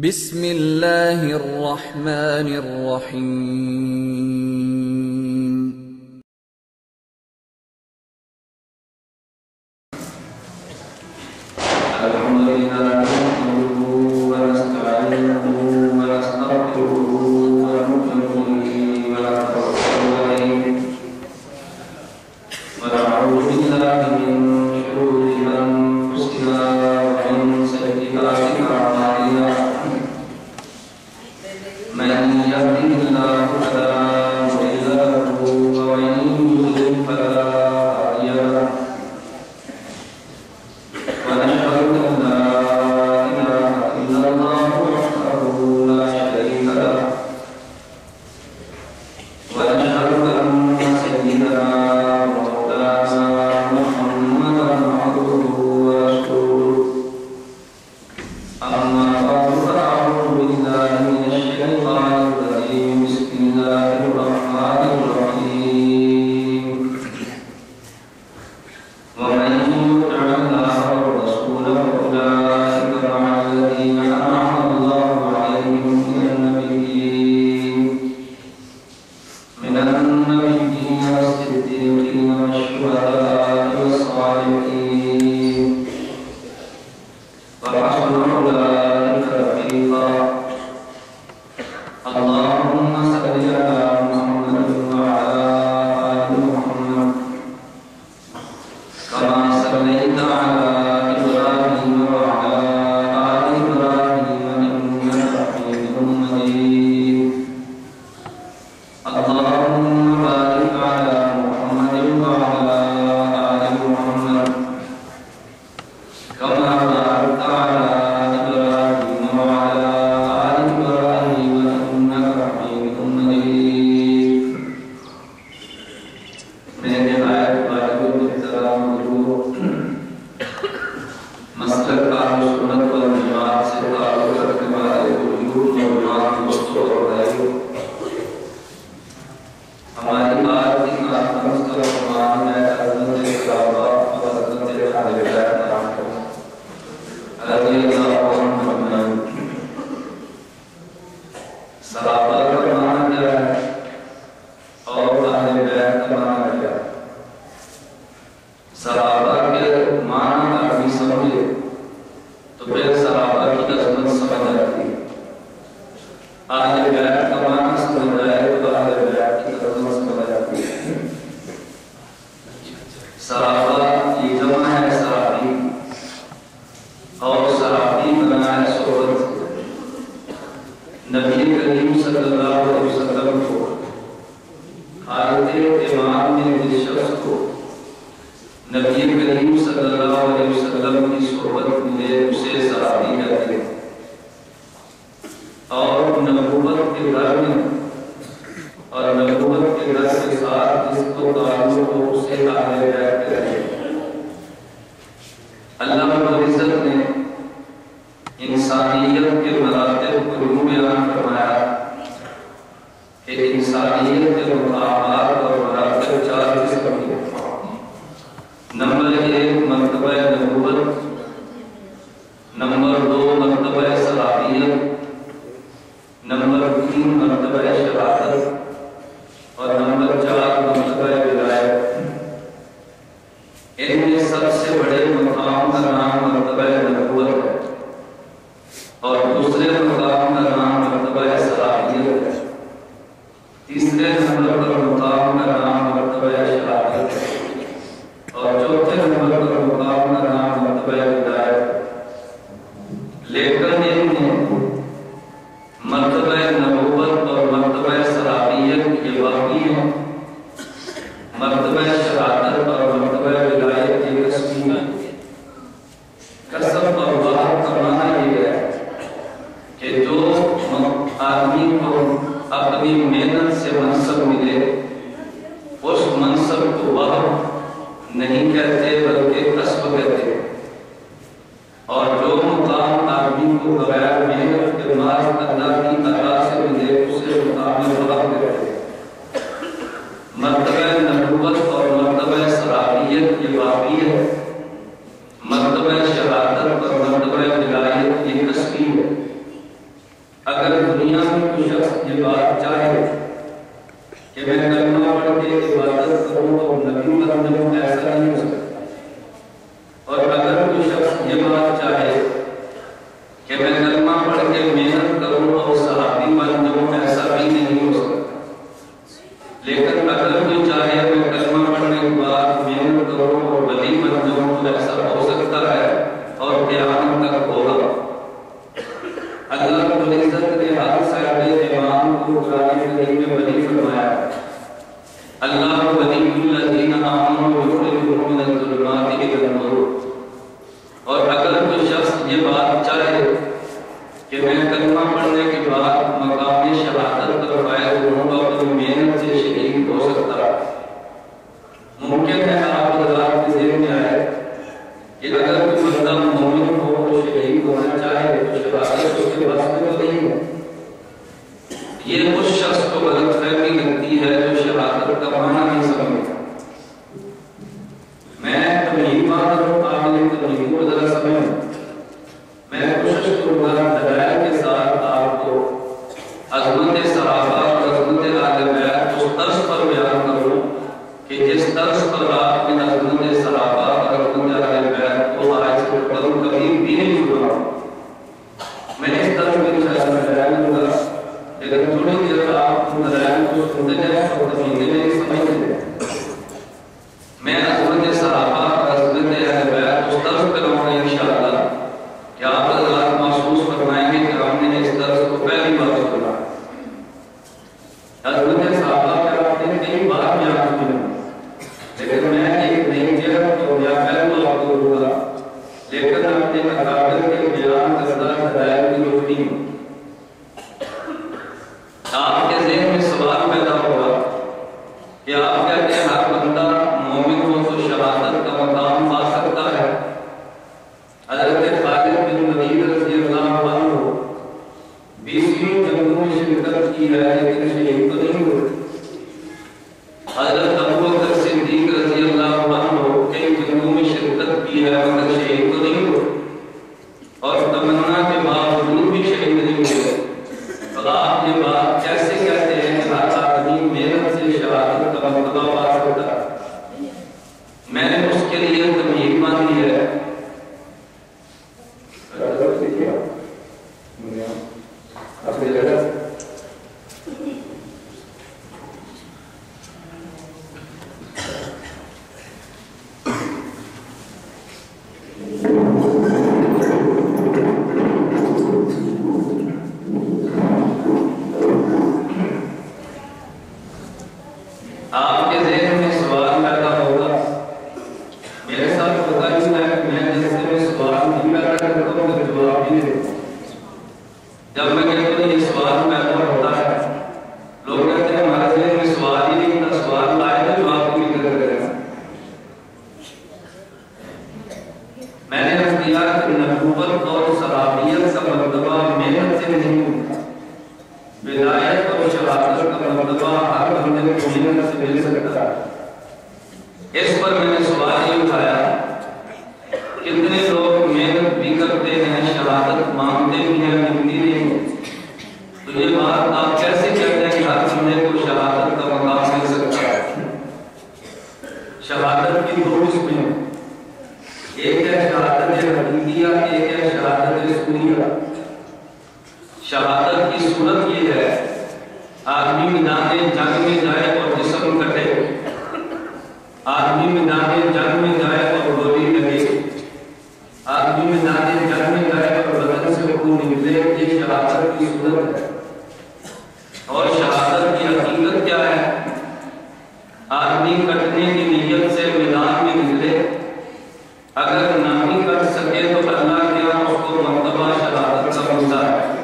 بسم اللہ الرحمن الرحیم۔ الحمدللہ نحمدہ ونستعینہ ونستغفرہ ونؤمن بہ ونتوکل علیہ ونعوذ باللہ من شرور انفسنا ومن سیئات اعمالنا من يهده الله فلا مضل له ومن يضلل فلا هادي له ونشهد أن لا إله إلا الله وحده لا شريك له ونشهد أن سيدنا ومولانا محمدا عبده ورسوله أما بعد فأعوذ بالله من الشيطان الرجيم بسم الله الرحمن الرحيم ومن يطع الله ورسوله فأولئك مع الذين أنعم الله عليهم من النبيين والصديقين والشهداء والصالحين وحسن أولئك رفيقا اللهم صل على محمد وعلى آل محمد كما صليت على إبراهيم وعلى آل إبراهيم إنك حميد مجيد اللهم بارك على محمد وعلى آل محمد كما باركت على إبراهيم وعلى آل إبراهيم إنك حميد مجيد میرے نہایت واجب احترام حضور مسلک اہل سنت والجماعت سے تعلق رکھنے والے بزرگ نوجوان دوستوں اور بھائیوں، ہماری آج کی کانفرنس کا عنوان ہے حضرت صحابہ اور حضرت اہل بیت رضی اللہ عنہم اجمعین۔ صحابہ کا معنی کیا ہے اور اہل بیت کا معنی کیا ہے؟ صحابہ کے معنی آدمی سمجھے تو پھر صحابہ کی عظمت سمجھ آتی ہے، اہل بیت کا معنی سمجھ آئے تو اہل بیت کی عظمت سمجھ آتی ہے۔ صحابہ یہ جمع ہے صحابی، اور صحابی بنا ہے صحبت۔ نبی کریم صلی اللہ علیہ وسلم کو حالت ایمان میں جس شخص کو نبی کریم صلی اللہ علیہ وسلم کی صحبت ملے اسے صحابی کہتے ہیں، اور نبوت کے گھر میں اور نبوت کے گھر کے ساتھ جس کو تعلق ہو اسے اہل بیت کہتے ہیں۔ اللہ رب العزت نے انسانیت کے مراتب کو یوں بیان فرمایا کہ انسانیت کے مقامات اور مراتب 4 قسم کے ہیں۔ نمبر 1 مرتبہ نبوت، نمبر 2 مرتبہ صحابیت، نمبر 3 مرتبہ شہادت، اور نمبر 4 مرتبہ ولایت۔ ان میں سب سے بڑے مقام کا نام مرتبہ نبوت ہے، اور دوسرے مقام کا نام مرتبہ صحابیت ہے، تیسرے نمبر پر مقام کا نام مرتبہ شہادت ہے، اور چوتھے نمبر پر مقام کا نام مرتبہ ولایت۔ لیکن ان میں مرتبہ نبوت اور مرتبہ صحابیت یہ باقی ہیں، مرتبہ شہادت اور مرتبہ ولایت یہ قسمی ہیں۔ قسم اور وعد کا معنی یہ ہے کہ جو آدمی کو اپنی محنت سے منصب ملے اس منصب کو وعد نہیں کہتے بلکہ کسب کہتے ہیں، اور جو مقام آدمی کو بغیر محنت کے مال اللہ کی عطا سے ملے اسے مقام وعد کہتے ہیں۔ مرتبہ نبوت اور مرتبہ صحابیت یہ باقی ہے، مرتبہ شہادت اور مرتبہ ولایت یہ قسمی ہے۔ اگر دنیا میں کوئی شخص یہ بات چاہے کہ میں کلمہ پڑھ کے عبادت کروں تو نبی بن ایسا نہیں ہو سکتا، اور اگر کوئی شخص یہ بات چاہے کہ میں کلمہ پڑھ کے محنت کروں اور صحابی بن جاؤں، ایسا بھی نہیں ہو سکتا۔ لیکن اگر کوئی چاہے میں کلمہ پڑھنے کے بعد محنت کروں اور ولی بن جاؤں تو ایسا ہو سکتا ہے اور قیامت تک ہوگا۔ اللہ رب العزت نے ہر صاحب امام کو قرآن کریم میں ولی فرمایا، اللہ ولی الذین آمنوا یخرجهم من الظلمات الی النور۔ اور اگر کوئی شخص یہ بات چاہے کہ میں کلمہ پڑھنے کے بعد مقام شہادت پر فائز ہوں گا تو محنت سے شہید ہو سکتا ہے۔ ممکن ہے آپ حضرات کے ذہن میں آئے کہ اگر کوئی بندہ مومن ہو تو شہید ہونا چاہے تو شہادت اس کے پاس تو نہیں ہے۔ یہ اس شخص کو غلط فہمی لگتی ہے جو شہادت کا معنی نہیں سمجھتا۔ میں تمہید بات ہوں، آپ نے تمہید کو ذرا سمجھیں۔ میں کوشش کروں گا دلائل کے ساتھ آپ کو عظمت صحابہ اور عظمت اہل بیت اس طرز پر بیان کروں کہ جس طرز پر آپ نے عظمت صحابہ اور عظمت اہل بیت کو آج سے قبل کبھی بھی نہیں سنا۔ میں اس طرح کی شاید بیان دوں گا، لیکن تھوڑی دیر آپ دلائل کو سنتے جائیں اور تمہید میں سمجھتے جائیں۔ میں عظمت صحابہ اور عظمت اہل بیت اس طرز پر رہوں گا انشاءاللہ کہ آپ حضرات محسوس فرمائیں گے کہ ہم نے اس طرز کو پہلی بار سنا۔ حضرت صحابہ کے آپ نے کئی بار بیان سنا، لیکن میں ایک نئی جگہ کو یا پہلو آپ کو ہوگا، لیکن اپنے اکابر کے بیان کردہ ہدایت کی روشنی میں آپ کے ذہن میں سوال پیدا ہوگا کہ آپ کہتے ہیں ہر بندہ مومن ہو تو شہادت کا مقام پا سکتا ہے۔ حضرت خالد بن ولید رضی اللہ عنہ 20ویں جنگوں میں شرکت کی ہے لیکن شہید تو نہیں ہوئے۔ حضرت ابوبکر صدیق رضی اللہ عنہ کئی جنگوں میں شرکت کی ہے مگر شہید تو نہیں ہوئے، اور تمنا کے باوجود بھی شہید نہیں ہوئے۔ تو آپ یہ بات کیسے کہتے ہیں کہ ہر آدمی محنت سے شہادت کا مرتبہ پا سکتا ہے؟ میں نے اس کے لیے تمہید باندھی ہے۔ آپ کے ذہن میں سوال پیدا ہوگا، میرے ساتھ ہوتا ہی ہے کہ میں جس سے سوال نہیں پیدا کرتا ہوں تو جواب نہیں دیتا۔ جب میں کہتا ہوں یہ سوال پیدا ہوتا ہے، لوگ کہتے ہیں ہمارے ذہن میں سوال ہی نہیں تھا، سوال آئے تو جواب کو بھی کرے گا۔ میں نے عرض کیا کہ نبوت اور صحابیت کا مرتبہ محنت سے نہیں ہوتا، ولایت اور شہادت کا مرتبہ ہر بندے کو محنت سے مل سکتا ہے۔ اس پر میں نے سوال یہ اٹھایا، کتنے لوگ محنت بھی کرتے ہیں، شہادت مانگتے بھی ہیں، ملتی نہیں ہے، تو یہ بات آپ کیسے کہتے ہیں کہ ہر بندے کو شہادت کا مقام مل سکتا ہے؟ شہادت کی دو قسمیں ہیں، ایک ہے شہادت حقیقیہ، ایک ہے شہادت سنیہ۔ شہادت کی صورت یہ ہے آدمی میدان جنگ میں جائے اور جسم کٹے، آدمی میدان جنگ میں جائے اور گولی لگے، آدمی میدان جنگ میں جائے اور بدن سے خون نکلے، یہ شہادت کی صورت ہے۔ اور شہادت کی حقیقت کیا ہے؟ آدمی کٹنے کی نیت سے میدان میں نکلے، اگر نہ بھی کٹ سکے تو اللہ کے یہاں اس کو مرتبہ شہادت کا ملتا ہے۔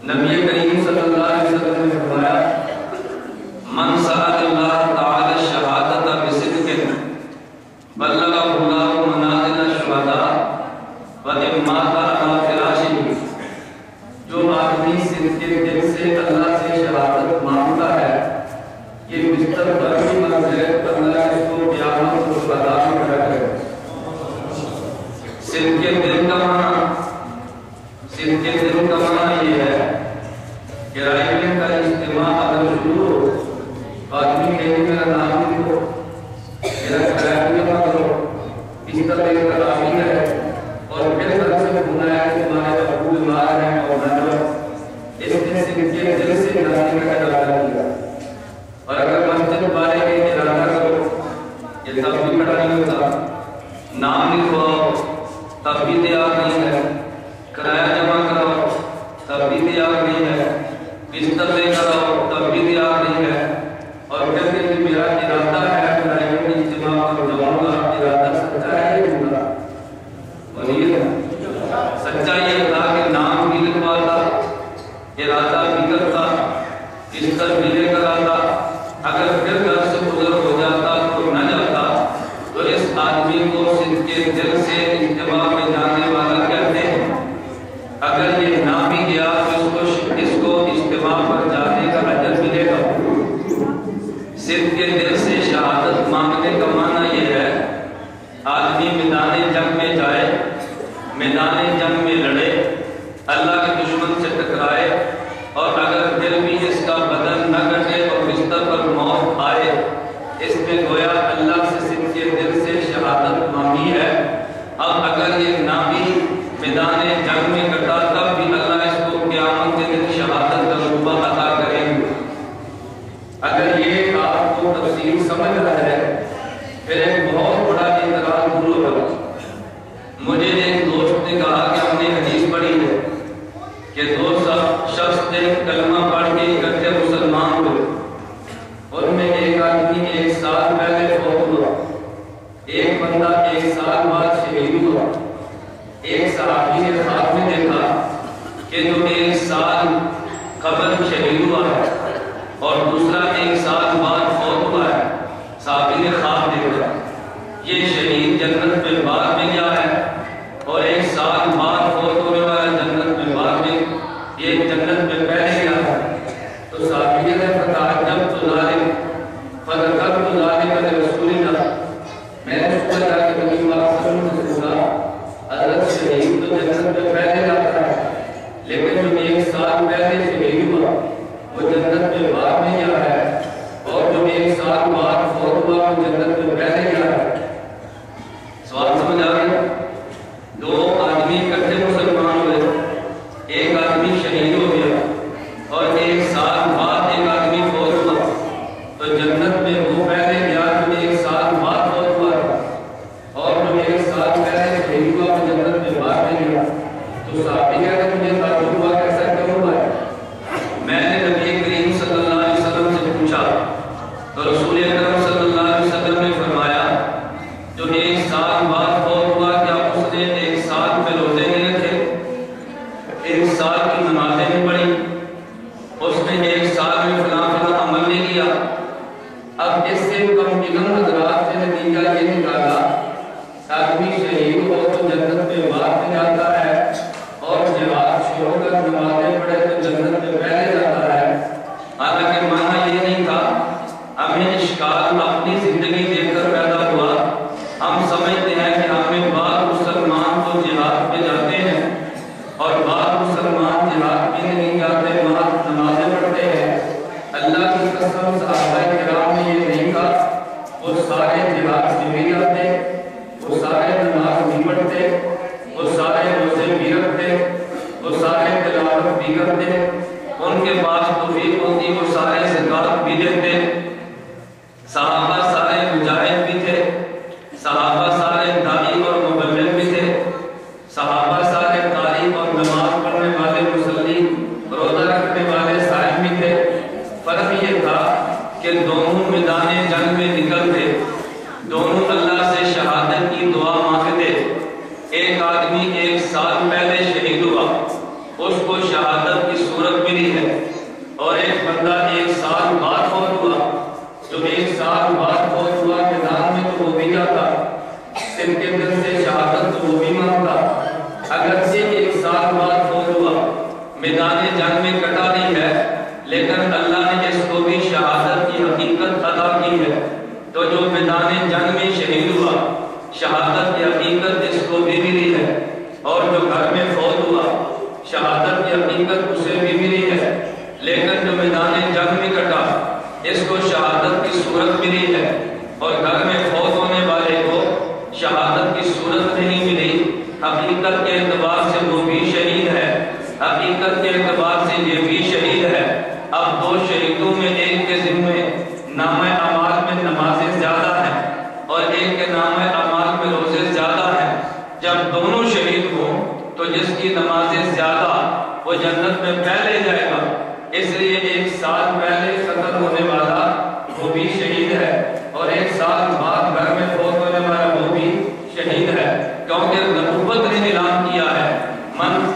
نبی کریم صلی اللہ علیہ وسلم نے فرمایا، من سأل اللہ تعالی شہادت بصدق بلغہ اللہ منازل الشہداء وَإِن مَاتَ عَلَىٰ فِرَاشِهِ، جو آدمی صدق کے دل سے اللہ سے شہادت مانگتا ہے، یہ بستر پر بھی منزلت اللہ اس کو قیامت و شہداء میں کھڑا کرے۔ صدق کے دل کا معنی، صدق صدق دل کا معنی یہ ہے کہ رائفل کا اجتماع اگر شروع ہو آدمی کہیں میرا نام لکھو میرا کرایہ جمع کرو اس طرح ایک تراویح ہے اور پھر سب سے بنایا ہے کہ تمہارے ابو بیمار ہیں اور نجوت اس نے صدق دل سے نامی کا ارادہ کیا اور اگر مسجد والے کے ارادہ کرو یہ تب بھی کھڑا نہیں ہوتا نام لکھواؤ تب بھی تیار نہیں ہے کرایہ جمع کراؤ تب بھی تیار نہیں ہے بستر لے کر آؤ تب بھی تیار نہیں ہے اور پھر کہ میرا ارادہ ہے میں اجتماع پر جاؤں گا ارادہ سچا ہے یہ ہوگا بولیے سچا یہ تھا کہ نام بھی لکھواتا ارادہ بھی کرتا بستر بھی لے کر آتا اگر پھر گھر سے گزر ہو جاتا تو نہ جاتا تو اس آدمی کو صدق دل سے اجتماع میں جانے والا کہتے ہیں اگر یہ نہ بھی گیا تو اس کو اجتماع پر جانے کا اجر ملے گا صدق دل سے شہادت مانگنے کا معنی یہ ہے آدمی میدان جنگ میں جائے میدان جنگ میں لڑے اللہ کے دشمن سے ٹکرائے اور اگر دل بھی اس کا بدن نہ کٹے اور بستر پر موت آئے اس میں گویا اللہ سے صدق دل سے شہادت مانگی ہے اب اگر یہ نہ بھی میدان جنگ میں کٹا تب بھی اللہ اس کو قیامت کے دن شہادت کا رتبہ عطا کریں گے اگر یہ آپ کو تفصیل سمجھ رہا ہے پھر ایک بہت بڑا اعتراض دور ہوگا مجھے ایک دوست نے کہا کہ ہم نے حدیث پڑھی ہے کہ دو شخص نے کلمہ پڑھ کے اکٹھے مسلمان ہوئے ان میں ایک آدمی 1 سال پہلے فوت ہوا ایک بندہ 1 سال بعد شہید ہوا ایک صحابی نے خواب میں دیکھا کہ جو 1 سال قبل شہید ہوا ہے اور دوسرا 1 سال بعد فوت ہوا ہے صحابی نے خواب دیکھا یہ شہید جنت میں بعد میں گیا ہے اور 1 سال بعد فوت ہونے والا جنت میں بعد میں یہ جنت میں پہلے گیا ہے تو صحابی نے کہا جب تو ظالم فذکر تو ظالم رسول اللہ میں نے اس کو جا کے نبی پاک صلی اللہ علیہ وسلم سے کہا حضرت شہید تو جنت میں پہلے جاتا ہے لیکن جو 1 سال پہلے شہید ہوا وہ جنت میں بعد میں گیا ہے اور جو 1 سال بعد فوت ہوا وہ جنت میں پہلے گیا ہے سوال سمجھ آ گیا 2 آدمی اکٹھے مسلمان ہوئے ایک آدمی شہید ہو گیا اور 1 سال بعد ایک آدمی فوت ہوا تو جنت میں وہ پہلے گیا جو 1 سال بعد فوت ہوا اور جو 1 سال پہلے شہید ہوا وہ جنت میں بعد میں گیا تو صحابی کہتے ہیں مجھے تعجب ہوا کہ ایسا کیوں ہوا ہے میں نے نبی کریم صلی اللہ علیہ وسلم سے پوچھا تو رسول اکرم صلی اللہ علیہ وسلم نے فرمایا جو 1 سال بعد فوت ہوا کیا اس نے 1 سال میں روزے نہیں رکھے 1 سال کی نمازیں نہیں پڑھی اس نے 1 سال میں فلاں فلاں عمل نہیں کیا اب اس سے کم حضرات سے نتیجہ یہ نکالا آدمی شہید ہو تو جنت میں بعد میں جاتا ہے اور جہاد شروع کر نمازیں پڑھے تو جنت میں پہلے جاتا ہے حالانکہ معنی یہ نہیں تھا ہمیں اشکال اپنی زندگی دیکھ کر پیدا ہوا ہم سمجھتے ہیں کہ ہمیں بعض مسلمان تو جہاد پہ جاتے ہیں اور بعض مسلمان جہاد پہ نہیں جاتے وہاں نمازیں پڑھتے ہیں اللہ کی قسم صحابہ کرام نے یہ نہیں کہا وہ سارے جہاد میں بھی جاتے وہ سارے نماز بھی پڑھتے وہ سارے روزے بھی رکھتے وہ سارے تلاوت بھی کرتے ان کے پاس توفیق ہوتی وہ سارے زکات بھی دیتے صحابہ سارے مجاہد بھی تھے صحابہ سارے داعی اور مبلغ بھی تھے صحابہ سارے قاری اور نماز پڑھنے والے مصلی روزہ رکھنے والے صائم بھی تھے فرق یہ تھا کہ دونوں میدان جنگ میں نکلتے دونوں اللہ سے شہادت کی دعا مانگتے ایک آدمی 1 سال پہلے شہید ہوا اس کو شہادت کی صورت ملی ہے اور ایک بندہ 1 سال بعد فوت ہوا جو 1 سال بعد فوت ہوا میدان میں تو وہ بھی جاتا صدق دل سے شہادت تو وہ بھی مانگتا اگر سے 1 سال بعد فوت ہوا میدان جنگ میں کٹا نہیں ہے لیکن اللہ نے اس کو بھی شہادت کی حقیقت عطا کی ہے تو جو میدان جنگ میں شہید ہوا شہادت کی حقیقت اس کو بھی ملی ہے اور جو گھر میں فوت ہوا شہادت حقیقت اسے بھی ملی ہے، لیکن جو میدان جنگ میں کٹا اس کو شہادت کی صورت ملی ہے، اور گھر میں فوت ہونے والے کو شہادت کی صورت نہیں ملی۔ حقیقت کے اعتبار سے وہ بھی شہید ہے، حقیقت کے اعتبار سے یہ بھی شہید ہے۔ اب دو شہیدوں میں ایک کے ذمے نام اعمال میں نمازیں زیادہ ہیں اور ایک کے نام اعمال میں روزے زیادہ ہیں۔ جب دونوں شہید ہوں تو جس کی نمازیں زیادہ وہ جنت میں پہلے جائے گا، اس لیے 1 سال پہلے قتل ہونے والا وہ بھی شہید ہے، اور 1 سال بعد گھر میں فوت ہونے والا وہ بھی شہید ہے، کیونکہ نبوت نے اعلان کیا ہے من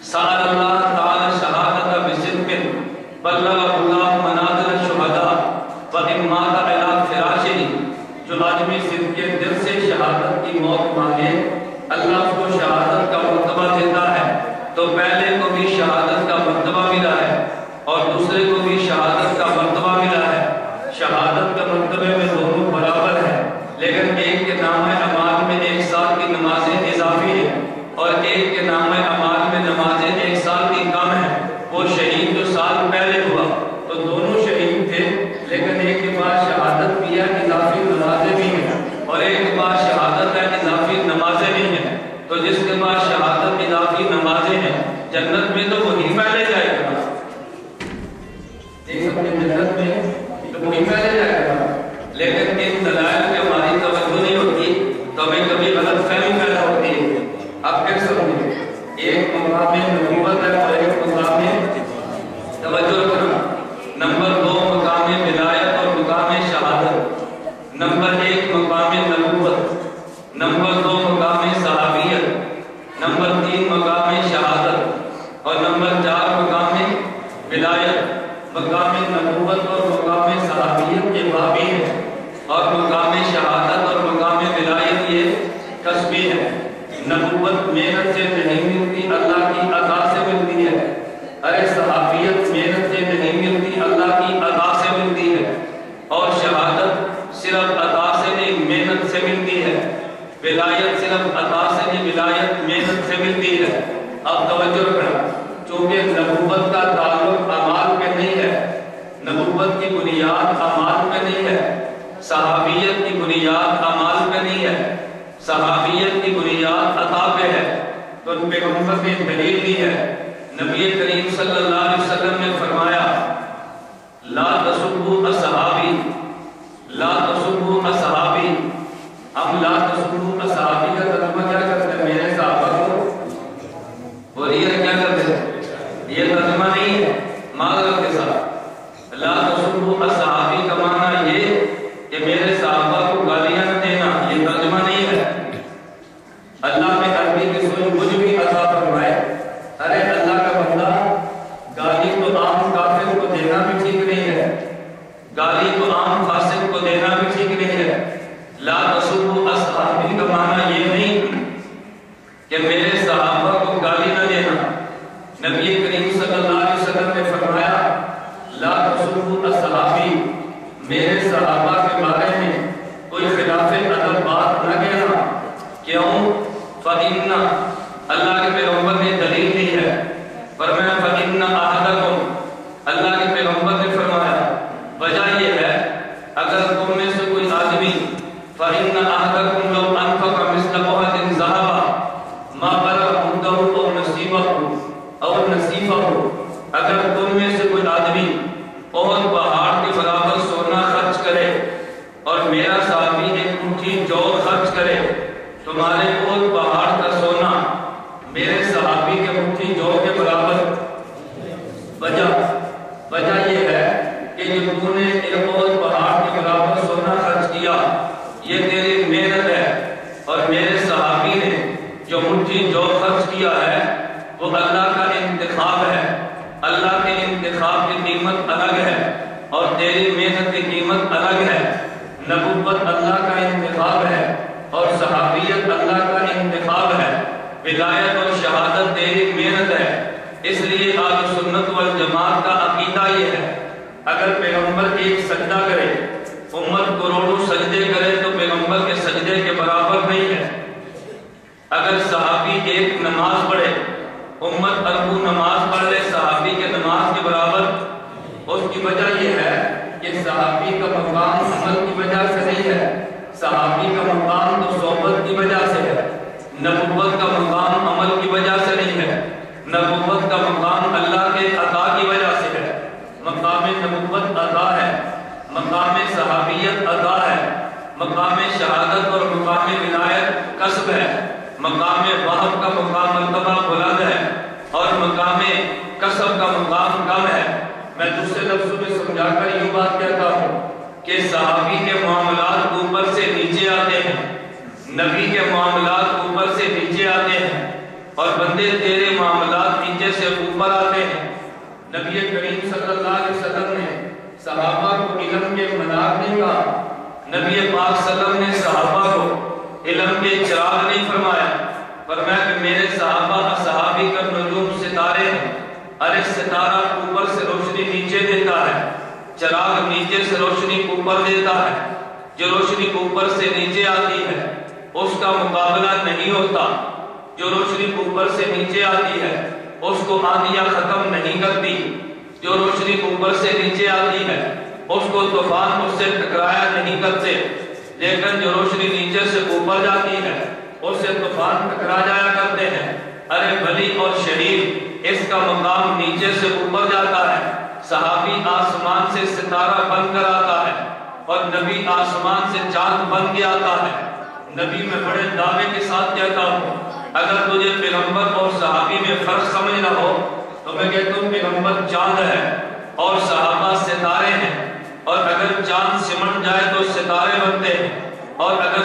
سأل اللہ تعالی شہادت بصدق بلغ اللہ منازل الشہداء وإن مات علی فراشہ، جو آدمی صدق کے دل سے شہادت کی موت مانگے اللہ اس کو شہادت کا مرتبہ دیتا ہے۔ تو پہلے کو بھی شہادت کا مرتبہ ملا ہے اور دوسرے کو بھی شہادت کا مرتبہ ملا ہے۔ شہادت کے مرتبے میں دونوں برابر ہیں، لیکن ایک کے نام اعمال میں 1 سال کی نمازیں اضافی ہیں اور ایک کے نام اعمال میں نمازیں 1 سال کی کم ہیں۔ وہ شہید جو سال پہلے ہوا تو دونوں شہید تھے، لیکن ایک کے پاس شہادت بھی ہے اضافی نمازیں بھی ہیں، اور ایک کے پاس شہادت ہے اضافی نمازیں بھی ہیں۔ تو جس کے پاس شہادت اضافی نمازیں ہیں جنت میں تو وہی پہلے جائے گا، جنت میں تو وہی پہلے جائے گا، لیکن ان دلائل کی ہماری توجہ نہیں ہوتی تو ہمیں کبھی غلط فہمی پیدا ہوتی ہے۔ اب پھر سمجھیں، ایک مقام نبوت ہے اور ایک مقام توجہ رکھنا۔ نمبر 2 مقام ولایت اور مقام شہادت۔ نمبر 1 مقام نبوت، نمبر 2 مقام صحابیت، نمبر 3 مقام شہادت، اور نمبر 4 مقام ولایت۔ مقام نبوت اور مقام صحابیت یہ بابی ہے، اور مقام شہادت اور مقام ولایت یہ کسبی ہے۔ نبوت محنت سے نہیں ملتی، اللہ کی عطا سے ملتی ہے۔ ارے صحابیت محنت سے نہیں ملتی، اللہ کی عطا سے ملتی ہے، اور شہادت صرف عطا سے نہیں محنت سے ملتی ہے۔ ولایت صرف عطا سے نہیں، ولایت محنت سے ملتی ہے۔ اب توجہ رکھنا، چونکہ نبوت کا تعلق اعمال پہ نہیں ہے، نبوت کی بنیاد اعمال پہ نہیں ہے، صحابیت کی بنیاد اعمال پہ نہیں ہے، صحابیت کی بنیاد عطا پہ ہے، تو پیغمبر نے دلیل دی ہے۔ نبی کریم صلی اللہ علیہ وسلم نے فرمایا لا تسبوا اصحابی، لا تسبوا اصحابی۔ ہم لا تسبوا اصحابی کا ترجمہ کیا کرتے ہیں؟ میرے صحابہ کو، اور یہ کیا کرتے ہیں؟ یہ ترجمہ نہیں ہے معذرت کے ساتھ۔ لا تسبوا اصحابی کا معنی یہ کہ میرے صحابہ کو گالیاں نہ دینا، یہ ترجمہ نہیں ہے۔ اللہ نے عربی کی سوچ مجھ بھی عطا فرمائے۔ ارے اللہ کا بندہ، گالی تو عام کافر کو دینا بھی ٹھیک نہیں ہے، گالی تو عام فاسق کو دینا بھی ٹھیک نہیں ہے۔ لا تسبوا اصحابی کا معنی یہ نہیں کہ میرے صحابہ کو گالی نہ دینا۔ نبی کریم صلی اللہ علیہ وسلم نے فرمایا لا تسبوا اصحابی، میرے صحابہ کے بارے میں کوئی خلاف ادب بات نہ کہنا۔ کیوں؟ فَإِنَّ، اللہ کے پیغمبر نے دلیل دی ہے، فرمایا فَإِنَّ أَحَدَكُمْ، اللہ کے پیغمبر نے فرمایا وجہ یہ ہے اگر تم میں سے کوئی آدمی فَإِنَّ أَحَدَكُمْ لَوْ أَنفَقَ مِثْلَ أُحُدٍ ذَهَبًا مَا بَلَغَ مُدَّهُ أَوْ نَصِيبَهُ، اگر تم میں سے کوئی آدمی احد پہاڑ کے برابر سونا خرچ کرے اور میرا صحابی ایک مٹھی جو خرچ کرے، تمہارے احد پہاڑ کا سونا میرے صحابی کے مٹھی جو کے برابر، وجہ یہ ہے کہ جو تم نے احد پہاڑ کے برابر سونا خرچ کیا یہ تیری محنت ہے، اور میرے صحابی نے جو مٹھی جو خرچ کیا ہے وہ اللہ کا انتخاب ہے۔ اللہ کے انتخاب کی قیمت الگ ہے اور تیری محنت کی قیمت الگ ہے۔ نبوت اللہ کا انتخاب ہے اور صحابیت اللہ کا انتخاب ہے۔ ولایت اور شہادت تیری محنت ہے۔ اس لیے اہل سنت والجماعت کا عقیدہ یہ ہے اگر پیغمبر ایک سجدہ کرے، امت کروڑوں سجدے کرے تو پیغمبر کے سجدے کے برابر نہیں ہے۔ اگر صحابی ایک نماز پڑھے، امت اربوں نماز نبوت کا مقام اللہ کے عطا کی وجہ سے ہے، مقام نبوت عطا ہے، مقام صحابیت عطا ہے، مقام شہادت اور مقام ولایت کسب ہے، مقام وہب کا مقام مرتبہ بلند ہے اور مقام کسب کا مقام کم ہے۔ میں دوسرے لفظوں میں سمجھا کر یہ بات کہتا ہوں کہ صحابی کے معاملات اوپر سے نیچے آتے ہیں، نبی کے معاملات اوپر سے نیچے آتے ہیں، اور بندے تیرے معاملات نیچے سے اوپر آتے ہیں۔ نبی کریم صلی اللہ علیہ وسلم نے صحابہ کو علم کے منار نہیں کہا، نبی پاک صلی اللہ علیہ وسلم نے صحابہ کو علم کے چراغ نہیں فرمایا، فرمایا کہ میرے صحابہ صحابی کا نجوم ستارے ہیں، ارے ستارہ اوپر سے روشنی نیچے دیتا ہے، چراغ نیچے سے روشنی اوپر دیتا ہے، جو روشنی اوپر سے نیچے آتی ہے اس کا مقابلہ نہیں ہوتا، جو روشنی اوپر سے نیچے آتی ہے اس کو آندیاں ختم نہیں کرتی، جو روشنی اوپر سے نیچے آتی ہے اس کو طوفان اس سے ٹکرایا نہیں کرتے، لیکن جو روشنی نیچے سے اوپر جاتی ہے اس سے طوفان ٹکرا جایا کرتے ہیں۔ ارے ولی اور شہید اس کا مقام نیچے سے اوپر جاتا ہے، صحابی آسمان سے ستارہ بن کر آتا ہے اور نبی آسمان سے چاند بن کے آتا ہے۔ نبی میں بڑے دعوے کے ساتھ کہتا ہوں، اگر تجھے پیغمبر اور صحابی میں فرق سمجھنا ہو تو میں کہتا ہوں پیغمبر چاند ہے اور صحابہ ستارے ہیں، اور اگر چاند سمٹ جائے تو ستارے بنتے ہیں، اور اگر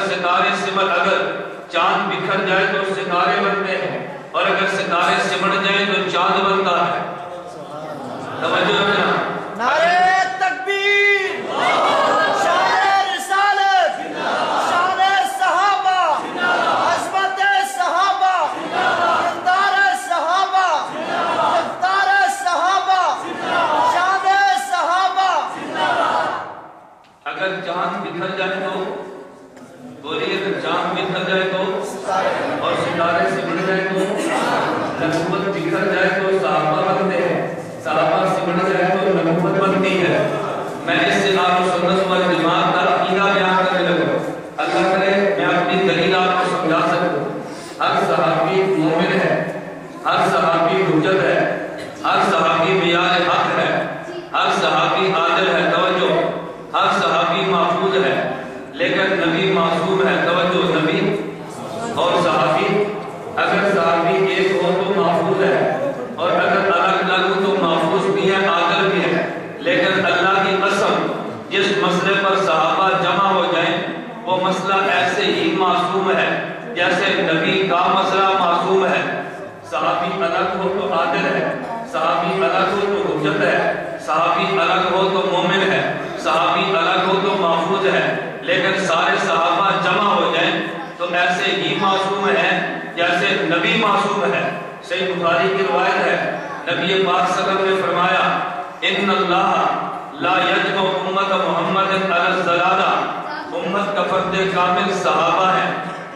چاند بکھر جائے تو ستارے بنتے ہیں، اور اگر ستارے سمٹ جائیں تو چاند بنتا ہے۔ توجہ رکھنا، نعرہ تکبیر، شان رسالت، شان صحابہ، عظمت صحابہ، کردار صحابہ، رفتار صحابہ، شان صحابہ۔ اگر چاند بکھر جائے تو بولیے، اگر چاند بکھر جائے تو اور ستارے سمٹ جائے تو نبوت بکھر جائے تو صحابہ بنتے ہیں، صحابہ سمٹ جائے تو نبوت بنتی ہے۔ میں اس سے آپ کو سنت والجماعت کا عقیدہ بیان کرنے لگا، اللہ کرے میں اپنی دلیل آپ کو سمجھا سکوں۔ ہر صحابی مومن ہے، ہر صحابی حجت ہے، ہر صحابی معیار حق ہے، ہر صحابی عادل ہے، توجہ، ہر صحابی محفوظ ہے، لیکن نبی معصوم ہے، توجہ، نبی اور صحابی، اگر صحابی ایک ہو تو محفوظ ہے، اور اگر الگ الگ ہو تو محفوظ بھی ہے، عادل بھی ہے، لیکن اللہ کی قسم جس مسئلے پر صحابہ جمع ہو جائیں وہ مسئلہ ایسے ہی معصوم ہے جیسے نبی کا مسئلہ معصوم ہے۔ صحابی الگ ہو تو عادل ہے، صحابی الگ ہو تو حجت ہے، صحابی الگ ہو تو مومن ہے، صحابی الگ ہو تو محفوظ ہے، لیکن سارے صحابہ جمع ہو جائیں تو ایسے ہی معصوم ہے جیسے نبی معصوم ہے۔ صحیح بخاری کی روایت ہے، نبی پاک صلی اللہ علیہ وسلم نے فرمایا ان اللہ لا یجمع امت محمد علی الضلالہ، امت کا فرد کامل صحابہ ہے،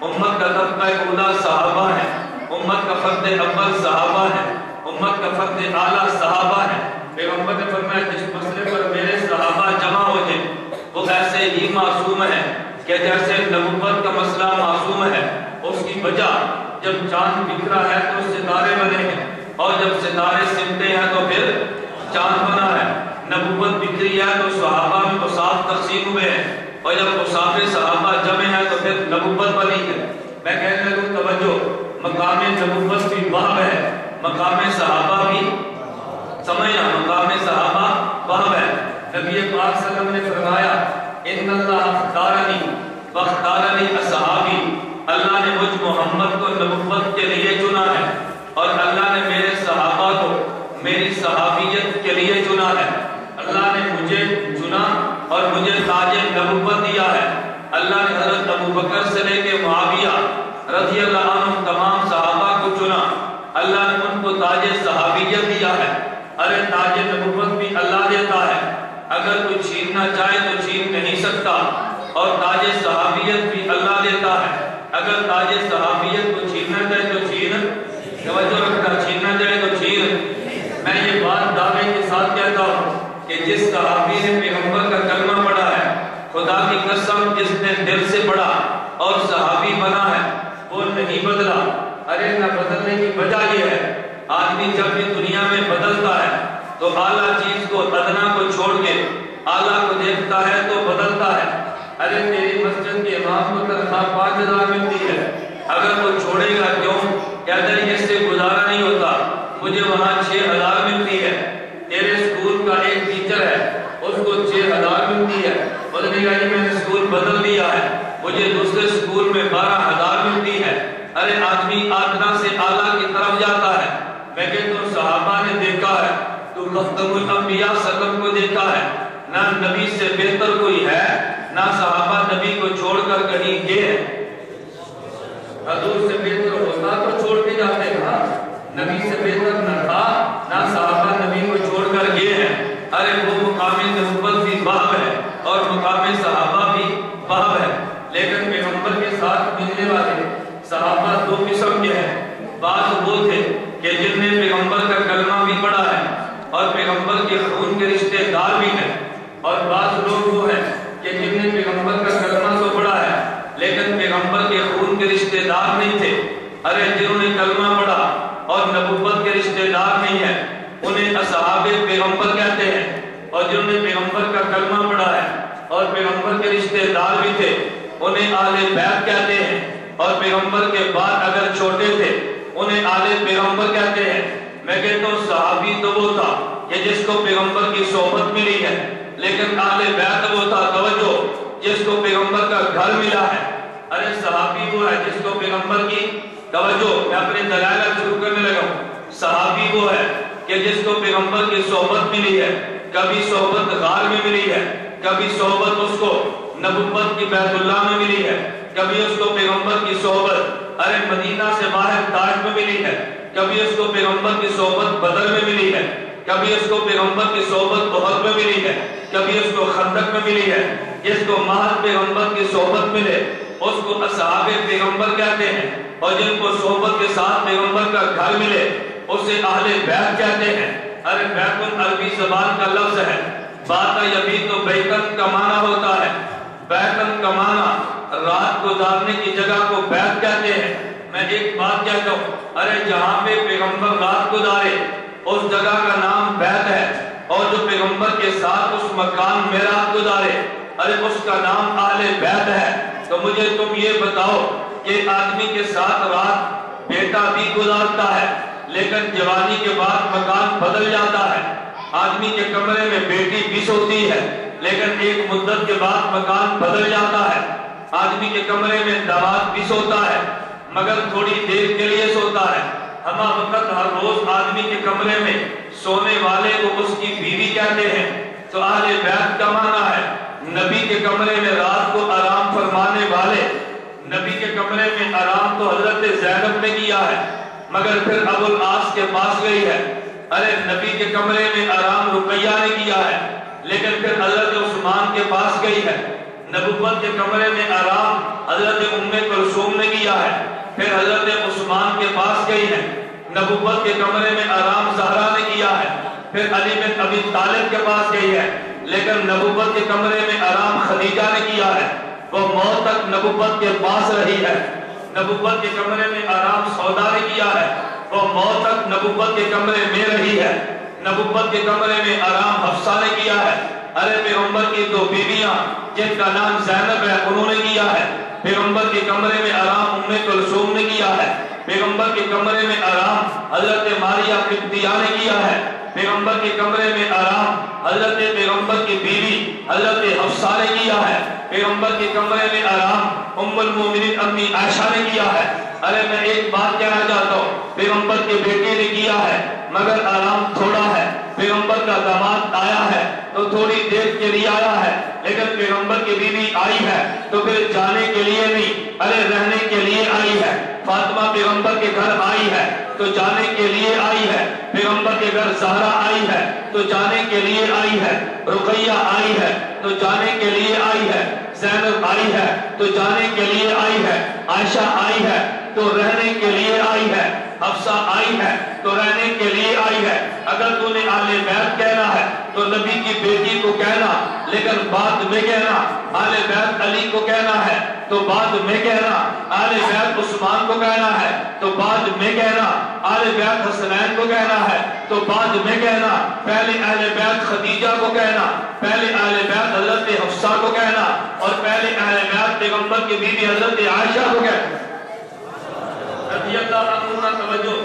امت کا طبقہ اولا صحابہ ہے، امت کا فرد اول صحابہ ہے، امت کا فرد اعلیٰ صحابہ ہے۔ پیغمبر نے فرمایا جس مسئلے پر میرے صحابہ جمع ہو جائیں وہ ایسے ہی معصوم ہے کہ جیسے نبوت کا مسئلہ معصوم ہے۔ اس کی وجہ جب چاند بکھرا ہے تو ستارے بنے ہیں، اور جب ستارے سمٹے ہیں تو پھر چاند بنا ہے۔ نبوت بکھری ہے تو صحابہ میں اصحاب تقسیم ہوئے ہیں، اور جب اصحاب صحابہ جمع ہیں تو پھر نبوت بنی ہے۔ میں کہنے لگوں توجہ، مقام نبوت بھی وہب ہے، مقام صحابہ بھی سمجھنا، مقام صحابہ وہب ہے۔ نبی پاک صلی اللہ علیہ وسلم نے فرمایا ان اللہ اختارنی واختارنی اصحابی، اللہ نے مجھ محمد کو نبوت کے لیے چنا ہے، اور اللہ نے میرے صحابہ کو میری صحابیت کے لیے چنا ہے۔ اللہ نے مجھے چنا اور مجھے تاج نبوت دیا ہے۔ اللہ نے حضرت ابوبکر سے لے کے معاویہ رضی اللہ عنہ تمام صحابہ کو چنا، اللہ نے ان کو تاج صحابیت دیا ہے۔ ارے تاج نبوت بھی اللہ دیتا ہے، اگر کوئی چھیننا چاہے تو چھین نہیں سکتا، اور تاج صحابیت بھی اللہ دیتا ہے، اگر تاج صحابیت کو چھیننا چاہے تو چھین، توجہ رکھنا، چھیننا چاہے تو چھین۔ میں یہ بات دعوے کے ساتھ کہتا ہوں کہ جس صحابی نے پیغمبر کا کلمہ پڑھا ہے، خدا کی قسم جس نے دل سے پڑھا اور صحابی بنا ہے وہ نہیں بدلا۔ ارے نہ بدلنے کی وجہ یہ ہے آدمی جب بھی دنیا میں بدلتا ہے تو اعلیٰ چیز کو ادنا کو چھوڑ کے اعلیٰ کو دیکھتا ہے تو بدلتا ہے۔ ارے تیری مسجد کے امام کو تنخواہ 5,000 ملتی ہے، اگر وہ چھوڑے گا کیوں؟ کہتا ہے اس سے گزارا نہیں ہوتا، مجھے وہاں 6,000 ملتی ہے۔ تیرے اسکول کا ایک ٹیچر ہے، اس کو 6,000 ملتی ہے، بدلے گا میں نے اسکول بدل دیا ہے، مجھے دوسرے اسکول میں 12,000 ملتی ہے۔ ارے آدمی ادنا سے اعلیٰ کی طرف جاتا ہے۔ میں کہتا ہوں صحابہ نے دیکھا ہے، تو خاتم الانبیاء سلم کو دیکھا ہے، نہ نبی سے بہتر کوئی ہے، نہ صحابہ نبی کو چھوڑ کر کہیں گئے۔ حضور سے بہتر ہوتا تو چھوڑ کے جاتے تھا، نبی سے بہتر نہ تھا، نہ صحابہ نبی کو چھوڑ کر گئے ہیں۔ ارے وہ مقام نبوت بھی باب ہے اور مقام صحابہ بھی باب ہے، لیکن پیغمبر کے ساتھ ملنے والے صحابہ دو قسم کے ہیں۔ بعض وہ تھے کہ جن نے پیغمبر کا کلمہ بھی پڑھا ہے اور پیغمبر کے خون کے رشتے دار بھی ہیں، اور بعض لوگ وہ ہیں کہ جن نے پیغمبر کا کلمہ تو پڑھا ہے لیکن پیغمبر کے خون کے رشتے دار نہیں تھے۔ ارے جنہوں نے کلمہ پڑھا اور نبوت کے رشتے دار نہیں ہیں انہیں اصحاب پیغمبر کہتے ہیں، اور جنہوں نے پیغمبر کا کلمہ پڑھا ہے اور پیغمبر کے رشتے دار بھی تھے انہیں اہل بیت کہتے ہیں، اور پیغمبر کے بعد اگر چھوٹے تھے انہیں اہل پیغمبر کہتے ہیں۔ میں کہتا ہوں صحابی تو وہ تھا کہ جس کو پیغمبر کی صحبت ملی ہے، لیکن اہل بیت وہ تھا توجہ جس کو پیغمبر کا گھر ملا ہے۔ ارے صحابی وہ ہے جس کو پیغمبر کی توجہ، میں اپنے دلائل شروع کرنے لگا ہوں، صحابی وہ ہے کہ جس کو پیغمبر کی صحبت ملی ہے، کبھی صحبت غار میں ملی ہے، کبھی صحبت اس کو نبوت کی بیت اللہ میں ملی ہے، کبھی اس کو پیغمبر کی صحبت ارے مدینہ سے باہر طائف میں ملی ہے، کبھی اس کو پیغمبر کی صحبت بدر میں ملی ہے، کبھی اس کو پیغمبر کی صحبت احد میں ملی ہے، کبھی اس کو خندق میں ملی ہے۔ جس کو محض پیغمبر کی صحبت ملے اس کو اصحاب پیغمبر کہتے ہیں، اور جن کو صحبت کے ساتھ پیغمبر کا گھر ملے اسے اہل بیت کہتے ہیں۔ ارے بیت عربی زبان کا لفظ ہے، باتا یبیت بیتن کا معنی ہوتا ہے، بیتن کا معنی رات گزارنے کی جگہ کو بیت کہتے ہیں۔ میں ایک بات کہتا ہوں، ارے جہاں پہ پیغمبر رات گزارے اس جگہ کا نام بیت ہے، اور جو پیغمبر کے ساتھ اس مکان میں رات گزارے ارے اس کا نام اہل بیت ہے۔ تو مجھے تم یہ بتاؤ کہ آدمی کے ساتھ رات بیٹا بھی گزارتا ہے لیکن جوانی کے بعد مکان بدل جاتا ہے، آدمی کے کمرے میں بیٹی بھی سوتی ہے لیکن ایک مدت کے بعد مکان بدل جاتا ہے، آدمی کے کمرے میں داماد بھی سوتا ہے مگر تھوڑی دیر کے لیے سوتا ہے۔ ہمہ وقت ہر روز آدمی کے کمرے میں سونے والے کو اس کی بیوی کہتے ہیں۔ تو اہل بیت کا معنی ہے نبی کے کمرے میں رات کو آرام فرمانے والے۔ نبی کے کمرے میں آرام تو حضرت زینب نے کیا ہے مگر پھر ابو العاص کے پاس گئی ہے۔ ارے نبی کے کمرے میں آرام رقیہ نے کیا ہے لیکن پھر حضرت عثمان کے پاس گئی ہے۔ نبوت کے کمرے میں آرام حضرت ام کلثوم نے کیا ہے، پھر حضرت عثمان کے پاس گئی ہے۔ نبوت کے کمرے میں آرام زہرا نے کیا ہے، پھر علی بن ابی طالب کے پاس گئی ہے، لیکن نبوت کے کمرے میں آرام خدیجہ نے کیا ہے، وہ موت تک نبوت کے پاس رہی ہے۔ نبوت کے کمرے میں آرام سودا نے کیا ہے، وہ موت تک نبوت کے کمرے میں رہی ہے۔ نبوت کے کمرے میں آرام حفصہ نے کیا ہے۔ ارے پیغمبر کی دو بیویاں جن کا نام زینب ہے انہوں نے کیا ہے۔ پیغمبر کے کمرے میں آرام ام کلثوم نے کیا ہے۔ پیغمبر کے کمرے میں آرام حضرت ماریہ قبطیہ نے کیا ہے۔ پیغمبر کے کمرے میں آرام حضرت پیغمبر کی بیوی حضرت حفصہ نے کیا ہے۔ پیغمبر کے کمرے میں آرام ام المومنین امی عائشہ نے کیا ہے۔ ارے میں ایک بات کہنا چاہتا ہوں، پیغمبر کے بیٹے نے کیا ہے مگر آرام تھوڑا ہے۔ پیغمبر کا داماد آیا ہے تو تھوڑی دیر کے لیے آیا ہے، لیکن پیغمبر کی بیوی آئی ہے تو پھر جانے کے لیے نہیں، ارے رہنے کے لیے آئی ہے۔ فاطمہ پیغمبر کے گھر آئی ہے تو جانے کے لیے آئی ہے۔ پیغمبر کے گھر زہرا آئی ہے تو جانے کے لیے آئی ہے۔ رقیہ آئی ہے تو جانے کے لیے آئی ہے۔ زینب آئی ہے تو جانے کے لیے آئی ہے۔ عائشہ آئی ہے تو رہنے کے لیے آئی ہے۔ حفصہ آئی ہے تو رہنے کے لیے آئی ہے۔ اگر تو نے اہل بیت کہنا ہے تو نبی کی بیٹی کو کہنا، لیکن بعد میں کہنا اہل بیت علی کو کہنا ہے، تو بعد میں کہنا اہل بیت عثمان کو کہنا ہے، تو بعد میں کہنا اہل بیت حسنین کو کہنا ہے، تو بعد میں کہنا پہلے اہل بیت خدیجہ کو کہنا، پہلے اہل بیت حضرت حفصہ کو کہنا، اور پہلے اہل بیت پیغمبر کی بیوی حضرت عائشہ کو کہنا رضی اللہ عنہ۔ توجہ،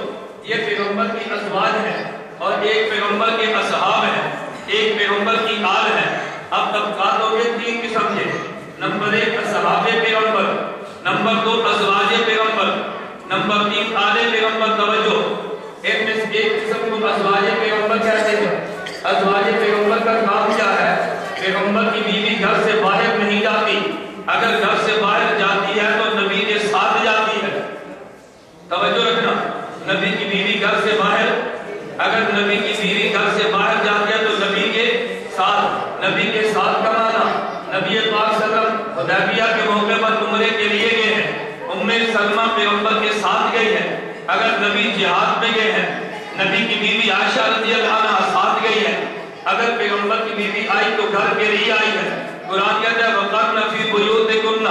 یہ پیغمبر کی ازواج ہیں اور ایک پیغمبر کے اصحاب ہیں، ایک پیغمبر کی آل ہے۔ اب طبقاتوں کے تین قسم کے، نمبر 1 اصحاب پیغمبر، نمبر 2 ازواج پیغمبر، نمبر 3 آل پیغمبر۔ توجہ، ایک قسم کو ازواج پیغمبر کہتے ہیں۔ ازواج پیغمبر کا کام کیا ہے؟ پیغمبر کی بیوی گھر سے باہر نہیں جاتی، اگر گھر سے باہر جاتی ہے تو نبی کے ساتھ جاتی ہے۔ توجہ رکھنا، نبی کی بیوی گھر سے باہر، اگر نبی کی بیوی گھر سے باہر جاتی ہے تو نبی کے ساتھ۔ نبی کے ساتھ کا معنی، نبی پاک صلی اللہ علیہ وسلم حدیبیہ کے موقع پر عمرے کے لیے گئے ہیں، ام سلمہ پیغمبر کے ساتھ گئی ہے۔ اگر نبی جہاد میں گئے ہیں، نبی کی بیوی عائشہ رضی اللہ عنہا ساتھ گئی ہے۔ اگر پیغمبر کی بیوی آئی تو گھر کے لیے آئی ہے۔ قرآن کہتا ہے وَقَرْنَ فِي بُيُوتِكُنَّ،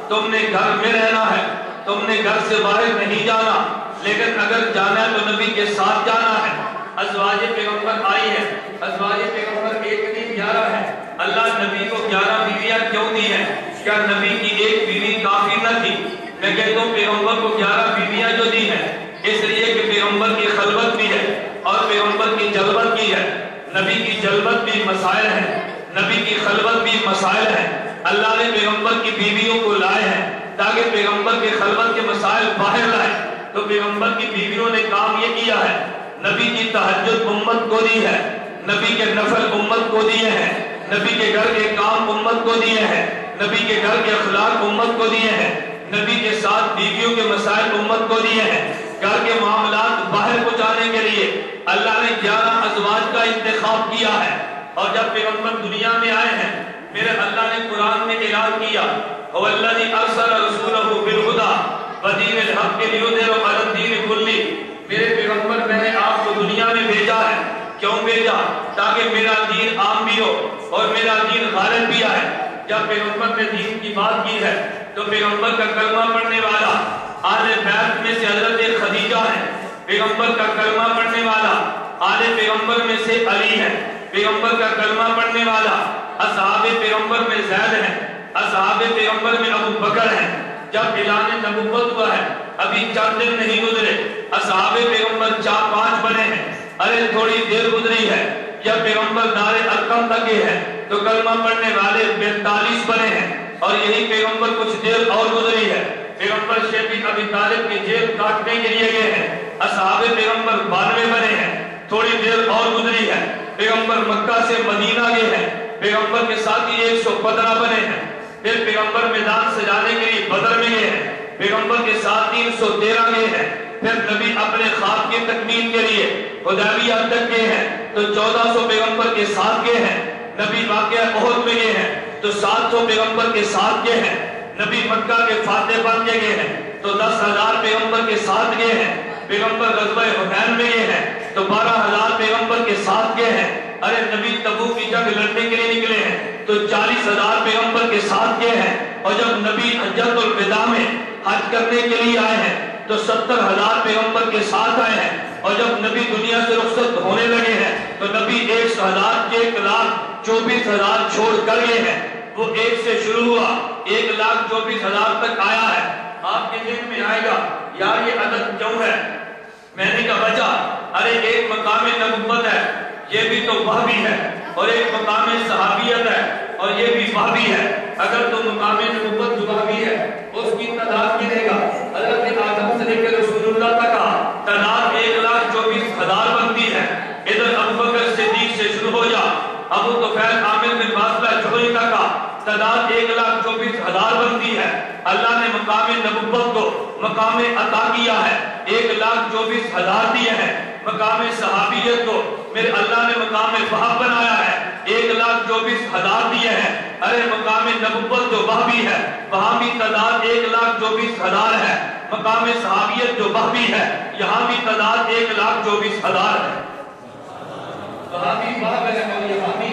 تم نے گھر میں رہنا ہے، تم نے گھر سے باہر نہیں جانا، لیکن اگر جانا ہے تو نبی کے ساتھ جانا ہے۔ ازواج پیغمبر آئی ہے، ازواج پیغمبر ایک نہیں 11 ہے۔ اللہ نبی کو 11 بیویاں کیوں دی ہیں؟ کیا نبی کی ایک بیوی کافی نہ تھی؟ میں کہتا ہوں پیغمبر کو 11 بیویاں جو دی ہیں اس لیے کہ پیغمبر کی خلوت بھی ہے اور پیغمبر کی جلوت بھی ہے۔ نبی کی جلوت بھی مسائل ہیں، نبی کی خلوت بھی مسائل ہیں۔ اللہ نے پیغمبر کی بیویوں کو لائے ہیں تاکہ پیغمبر کے خلوت کے مسائل باہر لائیں۔ تو پیغمبر کی بیویوں نے کام یہ کیا ہے، نبی کی تہجد امت کو دی ہے، نبی کے نفل امت کو دیے ہیں، نبی کے گھر کے کام امت کو دیے ہیں، نبی کے گھر کے اخلاق امت کو دیے ہیں، نبی کے ساتھ بیویوں کے مسائل امت کو دیے ہیں۔ گھر کے معاملات باہر پہنچانے کے لیے اللہ نے 11 ازواج کا انتخاب کیا ہے۔ اور جب پیغمبر دنیا میں آئے ہیں، میرے اللہ نے قرآن میں اعلان کیا هو الذی ارسل رسولہ بالہدی ودین الحق لیظہرہ علی الدین کلہ۔ میرے پیغمبر میں نے آپ کو دنیا میں بھیجا ہے، کیوں بھیجا؟ تاکہ میرا دین عام بھی ہو اور میرا دین غالب بھی آئے۔ جب پیغمبر نے دین کی بات کی ہے تو پیغمبر کا کلمہ پڑھنے والا آل بیت میں سے حضرت خدیجہ ہے، پیغمبر کا کلمہ پڑھنے والا آل پیغمبر میں سے علی ہے، پیغمبر کا کلمہ پڑھنے والا اصحاب پیغمبر میں زید ہے، اصحاب پیغمبر میں ابو بکر ہے۔ جب اعلان نبوت ہوا ہے ابھی چند دن نہیں گزرے، اصحاب پیغمبر 4-5 بنے ہیں۔ ارے تھوڑی دیر گزری ہے، جب پیغمبر دار ارقم تک گئے ہیں تو کلمہ پڑھنے والے 42 بنے ہیں، اور یہی پیغمبر کچھ دیر اور گزری ہے، پیغمبر شیخ ابی طالب کی جیب کاٹنے کے لیے گئے ہیں، اصحاب پیغمبر 92 بنے ہیں۔ تھوڑی دیر اور گزری ہے، پیغمبر مکہ سے مدینہ گئے ہیں، پیغمبر کے ساتھی 115 بنے ہیں۔ پھر پیغمبر میدان سجانے کے لیے بدر میں گئے ہیں، پیغمبر کے ساتھ 313 گئے ہیں۔ پھر نبی اپنے خواب کی تکمیل کے لیے حدیبیہ تک گئے ہیں تو 1400 پیغمبر کے ساتھ گئے ہیں۔ نبی واقعہ احد میں گئے ہیں تو 700 پیغمبر کے ساتھ گئے ہیں۔ نبی مکہ کے فاتح بن کے گئے ہیں تو 10,000 پیغمبر کے ساتھ گئے ہیں۔ پیغمبر غزوہ حنین میں گئے ہیں تو 12,000 پیغمبر کے ساتھ گئے ہیں۔ ارے نبی تبوک کی جنگ لڑنے کے لیے نکلے ہیں تو 40,000 پیغمبر کے ساتھ گئے ہیں، اور جب نبی حجۃ الوداع میں حج کرنے کے لیے آئے ہیں تو 70,000 پیغمبر کے ساتھ آئے ہیں، اور جب نبی دنیا سے رخصت ہونے لگے ہیں تو نبی 1,24,000 چھوڑ کر گئے ہیں۔ وہ 1 سے شروع ہوا 1,24,000 تک آیا ہے۔ آپ کے ذہن میں آئے گا یار یہ عدد کیوں ہے؟ میں نے کہا وجہ، ارے ایک مقام نبوت ہے یہ بھی تو وحبی ہے، اور ایک مقام صحابیت ہے اور یہ بھی وحبی ہے۔ اگر تو مقام نبوت جو وحبی ہے اس کی تعداد کتنے گا؟ حضرت آدم سے لے کر رسول اللہ تک کا تعداد 1,24,000 بنتی ہے۔ ادھر ابو بکر صدیق سے شروع ہو جا، ابو طفیل عامر بن واصلہ جوہری تک کا تعداد 1,24,000 بنتی ہے۔ اللہ نے مقام نبوت کو مقام عطا کیا ہے، 1,24,000 دیے ہیں۔ مقام صحابیت کو میرے اللہ نے مقام وحب بنایا ہے، 1,24,000 دیے ہیں۔ ارے مقام نبوت جو وحبی ہے وہاں بھی تعداد 1,24,000 ہے، مقام صحابیت جو وحبی ہے یہاں بھی تعداد 1,24,000 ہے۔ وہاں بھی وحب ہے اور یہاں بھی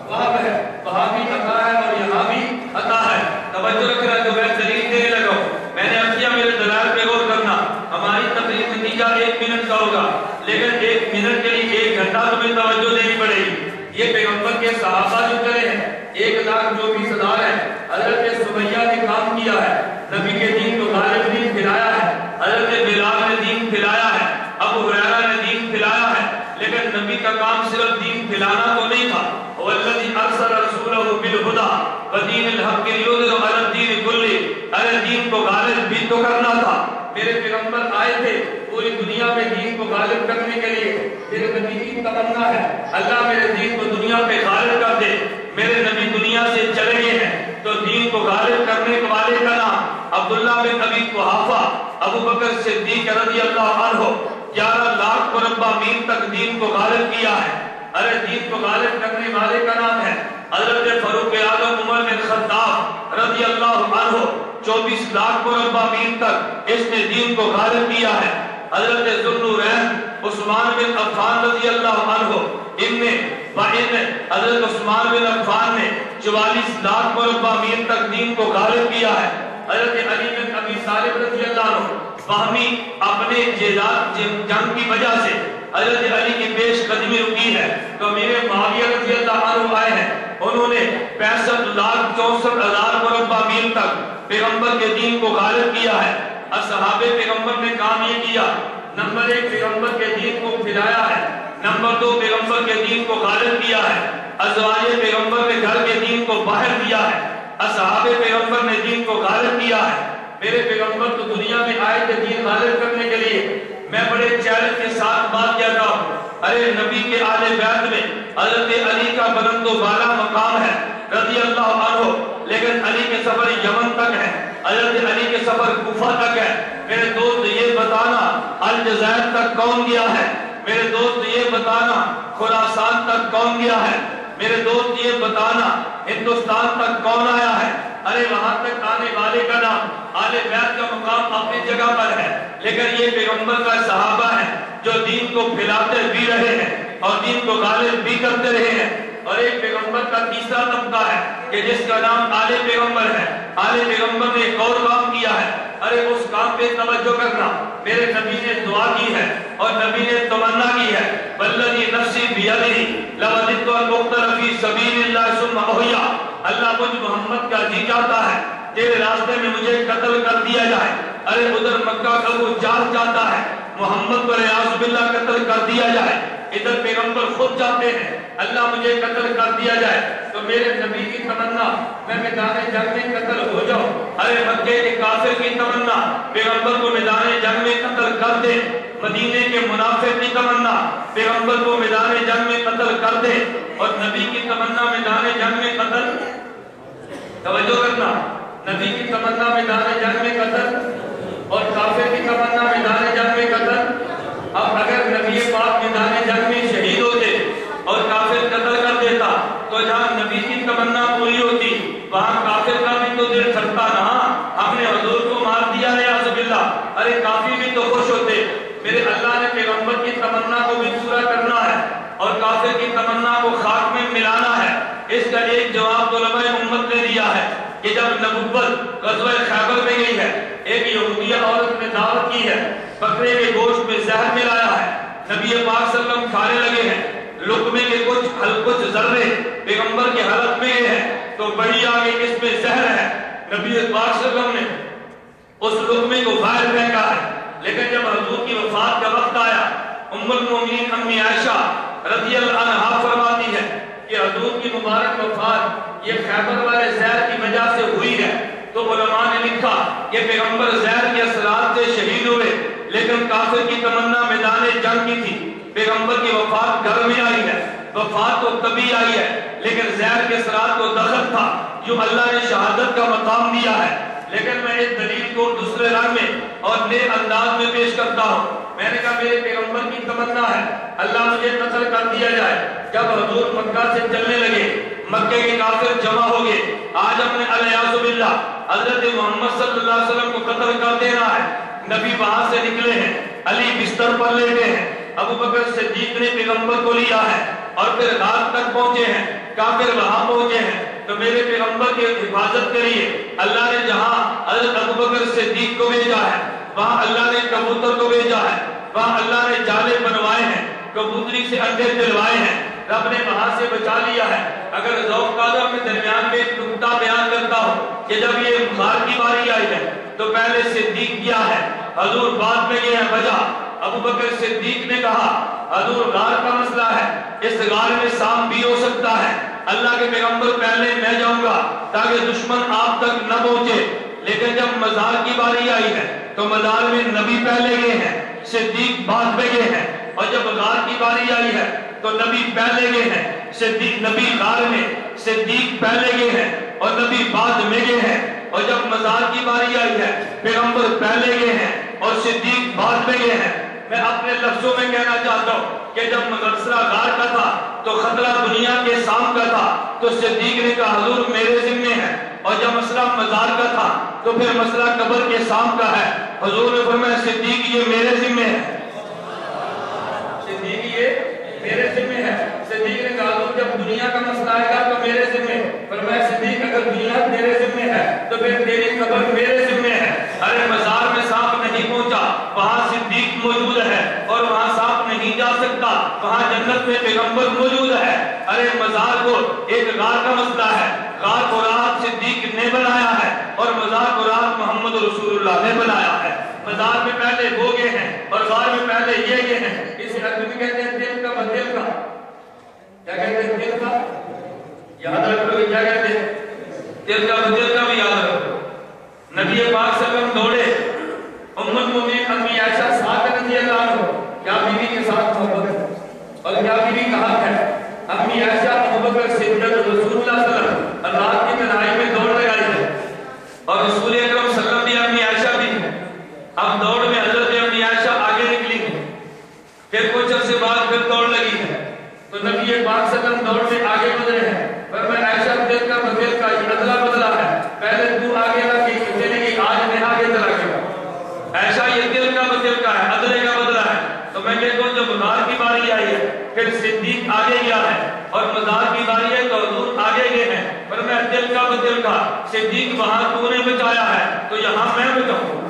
وحب ہے، وہاں بھی عطا ہے اور یہاں بھی عطا ہے۔ توجہ رکھنا جو میں دلیل منٹ کے لیے 1 گھنٹہ تمہیں توجہ دینی پڑے گی. یہ پیغمبر کے صحابہ جو چلے ہیں 1,24,000 ہیں. حضرت سمیہ نے کام کیا ہے, نبی کے دین کو غالب دین پھیلایا ہے. حضرت بلال نے دین پھیلایا ہے, ابو ہریرہ نے دین پھیلایا ہے. لیکن نبی کا کام صرف دین پھیلانا تو نہیں تھا. والذی ارسل رسولہ بالہدی ودین الحق لیظہرہ علی الدین کلہ, ارے دین کو غالب بھی تو کرنا تھا. میرے پیغمبر آئے تھے پوری دنیا میں دین کو غالب کرنے کے لیے. میرے نبی کی تمنا ہے اللہ میرے دین کو دنیا پہ غالب کر دے. میرے نبی دنیا سے چلے گئے ہیں تو دین کو غالب کرنے والے کا نام عبداللہ بن ابی قحافہ ابو بکر صدیق رضی اللہ عنہ 11 لاکھ مربع میل تک دین کو غالب کیا ہے. ارے دین کو غالب کرنے والے کا نام ہے حضرت فاروق اعظم عمر بن خطاب رضی اللہ عنہ 24 لاکھ مربع میل تک اس نے دین کو غالب کیا ہے. حضرت ذوالنورین عثمان بن عفان رضی اللہ عنہ حضرت عثمان بن عفان نے 44 لاکھ مربع میل تک دین کو غالب کیا ہے. حضرت علی بن ابی طالب رضی اللہ عنہ باہمی اپنے جنگ کی وجہ سے حضرت علی کی پیش قدمی رکی ہے تو میرے معاویہ رضی اللہ عنہ آئے ہیں. انہوں نے 65,64,000 مربع میل تک پیغمبر کے دین کو غالب کیا ہے. اصحاب پیغمبر نے کام یہ کیا, نمبر 1 پیغمبر کے دین کو پھیلایا ہے, نمبر 2 پیغمبر کے دین کو غالب کیا ہے. ازواج پیغمبر نے گھر کے دین کو باہر دیا ہے. اصحاب پیغمبر نے دین کو غالب کیا ہے. میرے پیغمبر تو دنیا میں آئے تھے دین غالب کرنے کے لیے. میں بڑے چیلنج کے ساتھ بات کہتا ہوں, ارے نبی کے آل بیت میں حضرت علی کا بلند و بالا مقام ہے رضی اللہ عنہ, لیکن علی کے سفر یمن تک ہے, حضرت علی کے سفر کوفہ تک ہے. میرے دوست یہ بتانا الجزائر تک کون گیا ہے؟ میرے دوست یہ بتانا خراسان تک کون گیا ہے؟ میرے دوست یہ بتانا ہندوستان تک کون آیا ہے؟ ارے وہاں تک آنے والے کا نام آل بیت کا مقام اپنی جگہ پر ہے, لیکن یہ پیغمبر کا صحابہ ہیں جو دین کو پھیلاتے بھی رہے ہیں اور دین کو غالب بھی کرتے رہے ہیں. اور ایک پیغمبر کا تیسرا طبقہ ہے کہ جس کا نام آل پیغمبر ہے. آل پیغمبر نے ایک اور کام کیا ہے, ارے اس کام پہ توجہ کرنا. میرے نبی نے دعا کی ہے اور نبی نے تمنا کی ہے, والذی نفسی بیدہ لوددت ان اقتل فی سبیل اللہ ثم احیا, اللہ مجھ محمد کا جی چاہتا ہے تیرے راستے میں مجھے قتل کر دیا جائے. ارے ادھر مکہ کا وہ جان چاہتا ہے محمد کو ریاض باللہ قتل کر دیا جائے, ادھر پیغمبر خود چاہتے ہیں اللہ مجھے قتل کر دیا جائے. تو میرے نبی کی تمنا میں میدان جنگ میں قتل ہو جاؤں. ارے مکے کے کافر کی تمنا پیغمبر کو میدان جنگ میں قتل کر دے. مدینے کے منافق کی تمنا پیغمبر کو میدان جنگ میں قتل کر دے. اور نبی کی تمنا میدان جنگ میں قتل, توجہ کرنا, نبی کی تمنا میدان جنگ میں قتل اور کافر کی تمنا میدان جنگ میں قتل. اب اگر نبی پاک میدان جنگ میں شہید ہوتے اور کافر قتل کر دیتا تو جہاں نبی کی تمنا پوری ہوتی وہاں کافر کا بھی تو دل تھکتا نا, ہم نے حضور کو مار دیا ریاض باللہ, ارے کافی بھی تو خوش ہوتے. میرے اللہ نے پیغمبر کی تمنا کو بھی پورا کرنا ہے اور کافر کی تمنا کو خاک میں ملانا ہے. اس کا ایک جواب علماء امت نے دیا ہے کہ جب نبوت غزوہ خیبر میں گئی ہے, ایک یہودیہ عورت نے دعوت کی ہے, بکرے کے گوشت میں زہر ملایا ہے, نبی پاک صلی اللہ علیہ وسلم کھانے لگے ہیں, لقمے کے کچھ ذرے پیغمبر کے حلق میں ہیں تو بڑی آگے اس میں زہر ہے. نبی پاک صلی اللہ علیہ وسلم نے اس لقمے کو باہر پھینکا ہے. لیکن جب حضور کی وفات کا وقت آیا, ام المومنین امی عائشہ رضی اللہ عنہا فرماتی ہے کہ حضور کی مبارک وفات یہ خیبر والے زہر کی وجہ سے ہوئی ہے. تو علماء نے لکھا کہ پیغمبر زہر کے اثرات سے شہید ہوئے, لیکن کافر کی تمنا میدان جنگ کی تھی. پیغمبر کی وفات گھر میں آئی ہے, وفات تو تبھی آئی ہے لیکن زہر کے اثرات کو دخل تھا جو اللہ نے شہادت کا مقام دیا ہے. لیکن میں اس دلیل کو دوسرے رنگ میں اور نئے انداز میں پیش کرتا ہوں. میں نے کہا میرے پیغمبر کی تمنا ہے اللہ مجھے قتل کر دیا جائے. جب حضور مکہ سے چلنے لگے مکے کے کافر جمع ہو گئے, آج اپنے الیاذ باللہ حضرت محمد صلی اللہ علیہ وسلم کو قتل کر دینا ہے. نبی وہاں سے نکلے ہیں, علی بستر پر لیٹے ہیں, ابو بکر صدیق نے پیغمبر کو لیا ہے اور پھر رات تک پہنچے ہیں, کافر وہاں پہنچے ہیں. تو میرے پیغمبر کی حفاظت کے لیے اللہ نے جہاں حضرت ابو بکر صدیق کو بھیجا ہے وہاں اللہ نے کبوتر کو بھیجا ہے, وہاں اللہ نے جالے بنوائے ہیں. کبوتری سے انڈے دلوائے ہیں، رب نے وہاں سے بچا لیا ہے۔ اگر ذوق قادر میں درمیان میں ایک نقطہ بیان کرتا ہوں کہ جب یہ غار کی باری آئی ہے تو پہلے صدیق کیا ہے، حضور بعد میں یہ ہے وجہ۔ ابو بکر صدیق نے کہا حضور غار کا مسئلہ ہے، اس غار میں سانپ بھی ہو سکتا ہے، اللہ کے پیغمبر پہلے میں جاؤں گا تاکہ دشمن آپ تک نہ پہنچے۔ لیکن جب مزار کی باری آئی ہے تو مزار میں نبی پہلے گئے ہیں، صدیق بعد میں گئے ہیں، اور جب غار کی باری آئی ہے تو نبی پہلے گئے ہیں، صدیق نبی غار میں، صدیق پہلے گئے ہیں اور نبی بعد میں گئے ہیں۔ اور جب مزار کی باری آئی ہے پیغمبر پہلے گئے ہیں اور صدیق بعد میں گئے ہیں۔ میں اپنے لفظوں میں کہنا چاہتا ہوں کہ جب مسئلہ غار کا تھا تو خطرہ دنیا کے سانپ کا تھا تو صدیق نے کہا حضور میرے ذمہ ہے، اور جب مسئلہ مزار کا تھا تو پھر مسئلہ قبر کے سانپ کا ہے، حضور نے فرمایا صدیق یہ میرے ذمہ ہے، صدیق یہ میرے ذمہ ہے۔ صدیق نے کہا حضور جب دنیا کا مسئلہ آئے گا تو میرے ذمہ ہے، فرمایا صدیق اگر دنیا میرے ذمہ ہے تو پھر تیری قبر میرے ذمہ ہے۔ ارے مزار میں سانپ نہیں پہنچا، وہاں صدیق موجود ہے، اور وہاں سانپ نہیں جا سکتا، وہاں جنت میں پیغمبر موجود ہے۔ ارے مزار کو ایک غار کا مسئلہ ہے، غار کو رات صدیق نے بنایا ہے اور مزار کو رات محمد رسول اللہ نے بنایا ہے۔ مزار میں پہلے وہ گئے ہیں اور غار میں پہلے یہ گئے ہیں۔ اسے عربی میں کہتے ہیں دل کا بدل کا، کیا کہتے ہیں دل کا، یاد رکھو کیا کہتے ہیں دل کا بدل کا بھی یاد رکھو۔ نبی پاک صلی اللہ علیہ وسلم دوڑے، ام المومنین امی عائشہ ساتھ رضی اللہ عنہ، کیا بیوی کے ساتھ محبت ہے اور کیا بیوی کا حق ہے۔ امی عائشہ ابو بکر صدیق رسول اللہ صلی اللہ علیہ وسلم رات کی تنہائی میں دوڑ لگائی ہے، اور رسول اکرم صلی اللہ علیہ وسلم بھی امی عائشہ بھی ہے۔ اب دوڑ میں حضرت امی عائشہ آگے نکلی ہے، پھر کچھ عرصے بعد پھر دوڑ لگی ہے، تو نبی پاک صلی اللہ علیہ وسلم دوڑ میں آگے گزرے ہیں، فرمایا عائشہ دل کا بدل کا یہ ادلا بدلا ہے، پہلے تو آگے لگی چلے گی، آج میں آگے چلا گیا۔ عائشہ یہ دل کا بدل کا ہے، ادلے کا بدلا ہے۔ تو میں کہتا ہوں جب مزار کی باری آئی ہے پھر صدیق آگے گیا ہے، اور مزار کی باری ہے تو حضور آگے گئے ہیں، فرمایا دل کا بدل کا، صدیق وہاں تو نے بچایا ہے تو یہاں میں بچاؤں۔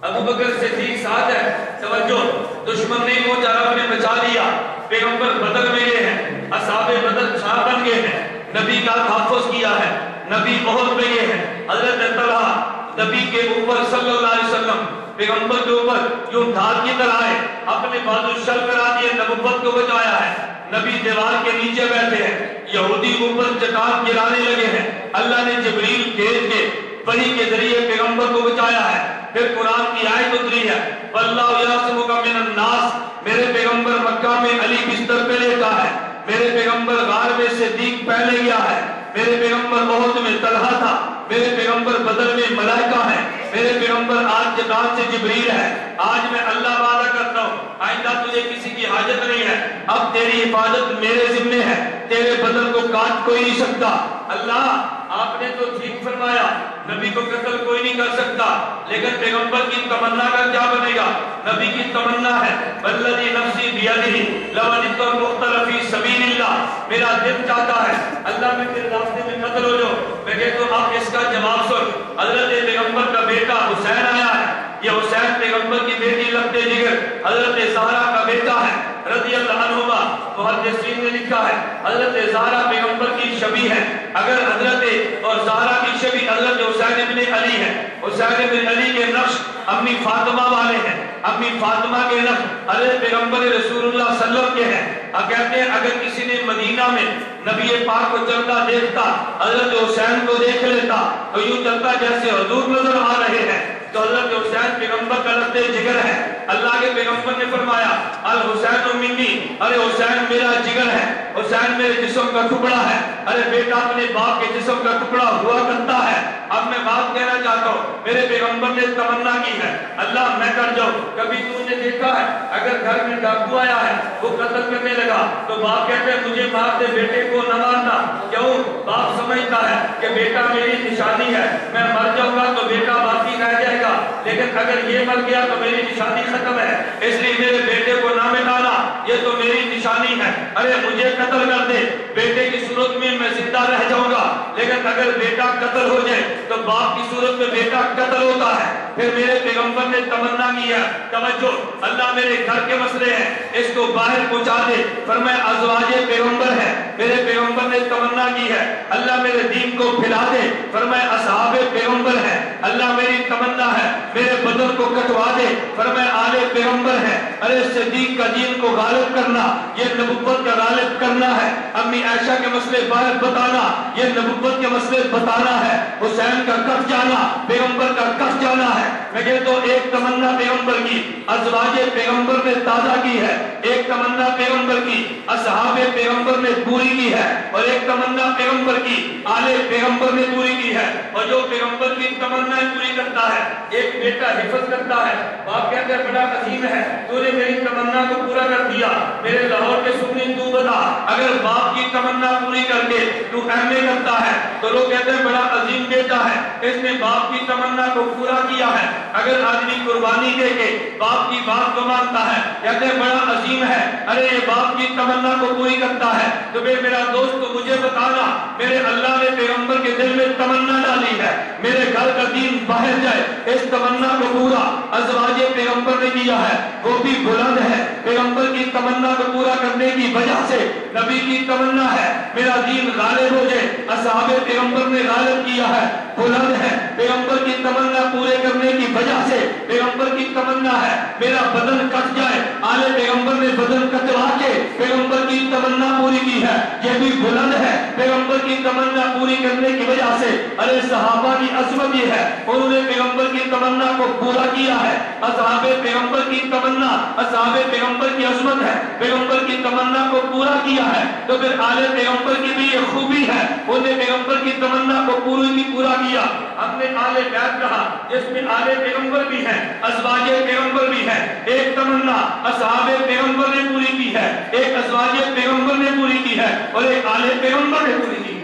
ابو بکر صدیق ساتھ ہے، توجہ، دشمن نہیں پہنچا، رب نے بچا لیا۔ پیغمبر بدر میں گئے ہیں، اصحاب بدر چھا بن گئے ہیں، نبی کا تحفظ کیا ہے، نبی احد میں گئے ہیں، حضرت طلحہ نبی کے اوپر صلی اللہ علیہ وسلم پیغمبر کے اوپر یوں دھار کی طرح ہے، اپنے بازو شل کرا دیے، نبوت کو بچایا ہے۔ نبی دیوار کے نیچے بیٹھے ہیں، یہودی اوپر چٹان گرانے لگے ہیں، اللہ نے جبریل بھیج کے وحی کے ذریعے پیغمبر کو بچایا ہے۔ پھر قرآن کی آیت اتری ہے واللہ یعصمک من الناس، میرے پیغمبر مکہ میں علی بستر پہ لیٹا ہے، میرے پیغمبر غار میں صدیق پہلے گیا ہے، میرے پیغمبر احد میں طلحہ تھا، میرے پیغمبر بدر میں ملائکہ ہے، میرے پیغمبر آج چٹان سے جبریل ہے۔ آج میں اللہ وعدہ کرتا ہوں آئندہ تجھے کسی کی حاجت نہیں ہے، اب تیری حفاظت میرے ذمہ ہے، تیرے بدن کو کاٹ کوئی نہیں سکتا۔ اللہ آپ نے تو ٹھیک فرمایا نبی کو قتل کوئی نہیں کر سکتا، لیکن پیغمبر کی تمنا کا کیا بنے گا؟ نبی کی تمنا ہے والذی نفسی بیدہ لو انت مقتل فی سبیل اللہ، میرا دل چاہتا ہے اللہ میں تیرے راستے میں قتل ہو جاؤ۔ میں کہتا ہوں آپ اس کا جواب سن، حضرت پیغمبر کا بیٹا حسین آیا ہے، یہ حسین پیغمبر کی بیٹی لبتے جگر حضرت زہرا کا بیٹا ہے رضی اللہ عنہما۔ محدثین نے لکھا ہے حضرت زہرا پیغمبر کی شبیہ ہے، اگر حضرت اور زہرا کی شبیہ حضرت حسین ابن علی ہے، حسین ابن علی کے نقش امی فاطمہ والے ہیں، امی فاطمہ کے نقش حضرت پیغمبر رسول اللہ صلی اللہ علیہ وسلم کے ہیں۔ اب کہتے ہیں اگر کسی نے مدینہ میں نبی پاک کو چلتا دیکھتا، حضرت حسین کو دیکھ لیتا تو یوں چلتا جیسے حضور نظر آ رہے ہیں، تو حضرت حسین پیغمبر کا لبتے جگر ہے۔ اللہ کے پیغمبر نے فرمایا الحسین منی، ارے حسین میرا جگر ہے، حسین میرے جسم کا ٹکڑا ہے، ارے بیٹا اپنے باپ کے جسم کا ٹکڑا ہوا کرتا ہے۔ اب میں بات کہنا چاہتا ہوں، میرے پیغمبر نے تمنا کی ہے اللہ میں کر جاؤں۔ کبھی تو نے دیکھا ہے اگر گھر میں ڈاکو آیا ہے وہ قتل کرنے لگا تو باپ کہتے ہیں مجھے مار دے، بیٹے کو نہ مارنا، کیوں؟ باپ سمجھتا ہے کہ بیٹا میری نشانی ہے، میں مر جاؤں گا تو بیٹا باقی رہ جائے گا، لیکن اگر یہ مر گیا تو میری نشانی ختم ہے، اس لیے میرے بیٹے کو نہ مٹانا، یہ تو میری نشانی ہے، ارے مجھے قتل کر دے، بیٹے کی صورت میں میں زندہ رہ جاؤں گا، لیکن اگر بیٹا قتل ہو جائے تو باپ کی صورت میں بیٹا قتل ہوتا ہے۔ پھر میرے پیغمبر نے تمنا کیا، توجہ، اللہ میرے گھر کے مسئلے ہیں، اس کو باہر پہنچا دے، فرمایا ازواج پیغمبر ہے، میرے پیغمبر نے تمنا کی ہے، اللہ میرے دین کو پھیلا دے، فرمایا اصحاب پیغمبر ہے، اللہ میری تمنا ہے میرے بدن کو کٹوا دے، فرمایا آل پیغمبر ہے، ارے صدیق کا دین کو غالب کرنا، یہ نبوت کا غالب کرنا ہے، امی عائشہ کے مسئلے باہر بتانا، یہ نبوت کے مسئلے بتانا ہے، حسین کا کٹ جانا، پیغمبر کا کٹ جانا ہے۔ میں کہتا ہوں ایک تمنا پیغمبر کی ازواج پیغمبر نے تازہ کی ہے، ایک تمنا پیغمبر کی اصحاب پیغمبر نے پوری کی ہے، اور ایک تمنا پیغمبر کی آل پیغمبر نے پوری کی ہے۔ اور جو پیغمبر کی تمنائیں پوری کرتا ہے، ایک بیٹا حفظ کرتا ہے، باپ کہتے ہیں بڑا عظیم ہے، تو نے میری تمنا کو پورا کر دیا، میرے لاہور کے سنی تو بتا، اگر باپ کی تمنا پوری کر کے تو ایم اے کرتا ہے تو لوگ کہتے ہیں بڑا عظیم بیٹا ہے، اس نے باپ کی تمنا کو پورا کیا ہے۔ اگر آدمی قربانی دے کے باپ کی بات کو مانتا ہے، کہتے ہیں بڑا عظیم ہے، ارے یہ باپ کی تمنا کو پوری کرتا ہے، تو پھر میرا دوست تو مجھے بتانا، میرے اللہ نے پیغمبر کے دل میں تمنا ڈالی ہے میرے گھر کا دین باہر جائے، اس تمنا کو پورا ازواج پیغمبر نے کیا ہے، وہ بھی بلند ہے، پیغمبر کی تمنا کو پورا کرنے کی وجہ سے نبی کی تمنا ہے میرا دین غالب ہو جائے، اصحاب پیغمبر نے غالب کیا ہے، بلند ہے، پیغمبر کی تمنا پورے کرنے کی وجہ سے پیغمبر کی تمنا ہے میرا بدن کٹ جائے، آل پیغمبر نے بدن کٹوا کے پیغمبر کی تمنا پوری کی ہے، یہ بھی بلند ہے، پیغمبر کی تمنا پوری کرنے کی وجہ سے، ارے صحابہ کی عظمت یہ ہے انہوں نے پیغمبر کی تمنا کو پورا کیا ہے، اصحاب پیغمبر کی تمنا، اصحاب پیغمبر کی عظمت ہے، پیغمبر کی تمنا کو پورا کیا ہے، تو پھر آل پیغمبر کی بھی یہ خوبی ہے، انہوں نے پیغمبر کی تمنا کو پورا کیا۔ ہم نے آل بیت کہا جس میں آل پیغمبر بھی ہیں، ازواج پیغمبر بھی ہیں، ایک تمنا اصحاب پیغمبر نے پوری کی ہے، ایک ازواج پیغمبر نے پوری کی ہے، اور ایک آل پیغمبر نے پوری کی ہے۔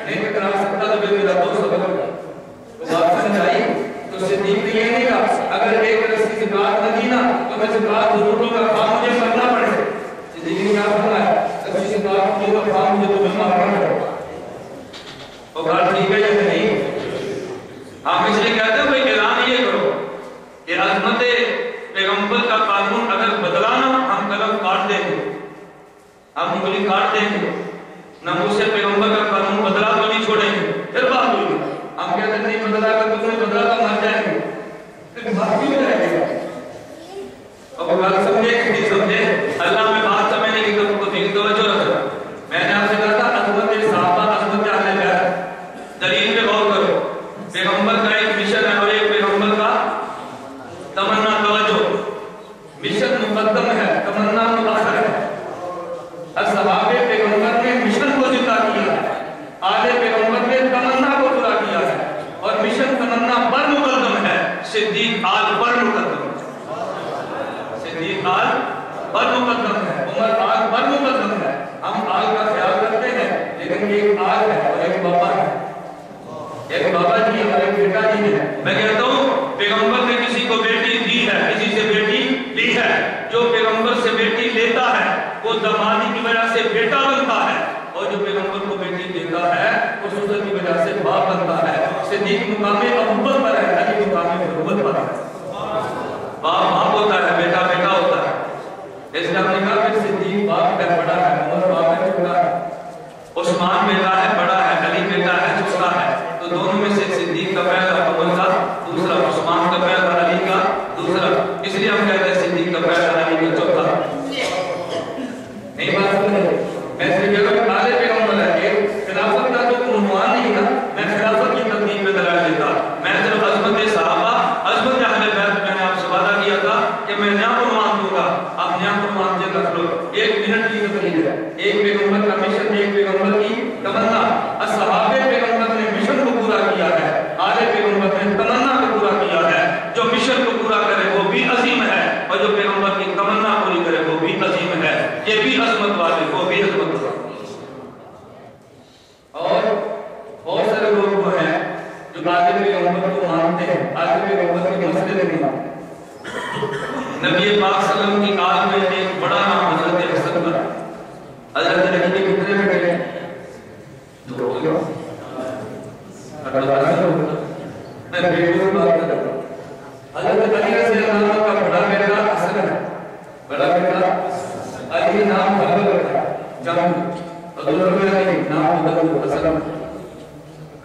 نہیں ٹکرا سکتا تو پھر میرا دوست سبق تو بات سمجھ آئی. تو صدیق نے یہ نہیں کہا اگر ایک رسی سے بات نہ دی نا تو میں سے بات ضرور لوں گا کام مجھے کرنا پڑے. صدیق نے کیا فرمایا رسی سے بات لوں گا کام مجھے تو کرنا پڑے. اور بات ٹھیک ہے یا نہیں؟ ہم اس لیے کہتے ہیں بھائی اعلان یہ کرو کہ عظمت پیغمبر کا قانون اگر بدلا نا ہم قلم کاٹ دیں گے, ہم انگلی کاٹ دیں گے. ناموس پیغمبر کا قانون بدلا تو نہیں چھوڑیں گے. پھر بات ہوئی ہم کہتے ہیں نہیں بدلا کر تم نے بدلا تو مر جائیں گے. پھر بات کیوں جائے گا؟ اب بات سمجھے کہ نہیں سمجھے؟ اللہ میں بات سمجھنے کی طرف کو توجہ رکھنا. میں نے آپ سے کہا تھا عظمت صحابہ عظمت اہل بیت. دلیل پہ غور کرو. پیغمبر کا ایک مشن ہے اور ایک پیغمبر کا تمنا. توجہ, مشن مقدم ہے, تمنا مؤخر ہے. صحابہ پیغمبر نے مشن کو زندہ کیا ہے, آل پیغمبر نے تمنا کو پورا کیا ہے. اور مشن تمنا پر مقدم ہے, صدیق آل پر مقدم ہے. صدیق آل پر مقدم ہے, عمر آل پر مقدم ہے. ہم آل کا خیال کرتے ہیں لیکن ایک آل ہے اور ایک بابا ہے. ایک بابا جی اور ایک بیٹا جی ہے. میں کہتا ہوں پیغمبر نے کسی کو بیٹی دی ہے, کسی سے بیٹی لی ہے. جو پیغمبر سے بیٹی لیتا ہے وہ دمادی کی وجہ سے بیٹا بنتا ہے, اور جو پیغمبر کو بیٹی دیتا ہے وہ سسر کی وجہ سے باپ بنتا ہے. صدیق مقام ابوبکر پر ہے, علی مقام نبوت پر ہے. باپ باپ ہوتا ہے, بیٹا بیٹا ہوتا ہے. اس لیے ہم نے کہا کہ صدیق باپ کا بڑا ہے, عمر باپ ہے چھوٹا ہے, عثمان بیٹا ہے بڑا ہے, علی بیٹا ہے چھوٹا ہے. تو دونوں میں سے صدیق کا پہلا, عمر کا دوسرا, عثمان کا پہلا, علی کا دوسرا. اس لیے ہم کہتے ہیں صدیق کا پہلا, علی کا چوتھا. نہیں بات سمجھ رہے؟ میں اس لیے کہتا ہوں آل پیغمبر ہے. خلافت کا تو عنوان نہیں نا, میں خلافت کی تقدیم پہ دلائل دیتا. میں صرف عظمت صحابہ, عظمت اہل بیت میں نے آپ سے وعدہ کیا تھا کہ میں نیا عنوان دوں گا. آپ نیا عنوان دے رکھ لو. 1 منٹ کی تقریر ہے. ایک پیغمبر کا مشن, ایک پیغمبر کی تمنا. صحابہ پیغمبر نے مشن کو پورا کیا ہے, آل پیغمبر نے تمنا کو پورا کیا ہے. جو مشن کو پورا کرے وہ بھی عظیم ہے, اور جو پیغمبر کی تمنا پوری کرے وہ بھی عظیم ہے. یہ بھی عظمت والے, وہ بھی عظمت والے. اور بہت سارے لوگ وہ ہیں جو آل پیغمبر کو مانتے ہیں, آل پیغمبر کے مسئلے نہیں مانتے. نبی پاک صلی اللہ علیہ وسلم کی آل میں ایک بڑا نام حضرت حسن کا. حضرت علی کے کتنے بیٹے ہیں؟ 2 ہو گئے. میں بیٹوں کی بات کرتا ہوں. حضرت علی رضی اللہ عنہ کا بڑا بیٹا حسن ہے, بڑا بیٹا علی نام حضرت رکھا جان, حضرت علی نام حضرت حسن.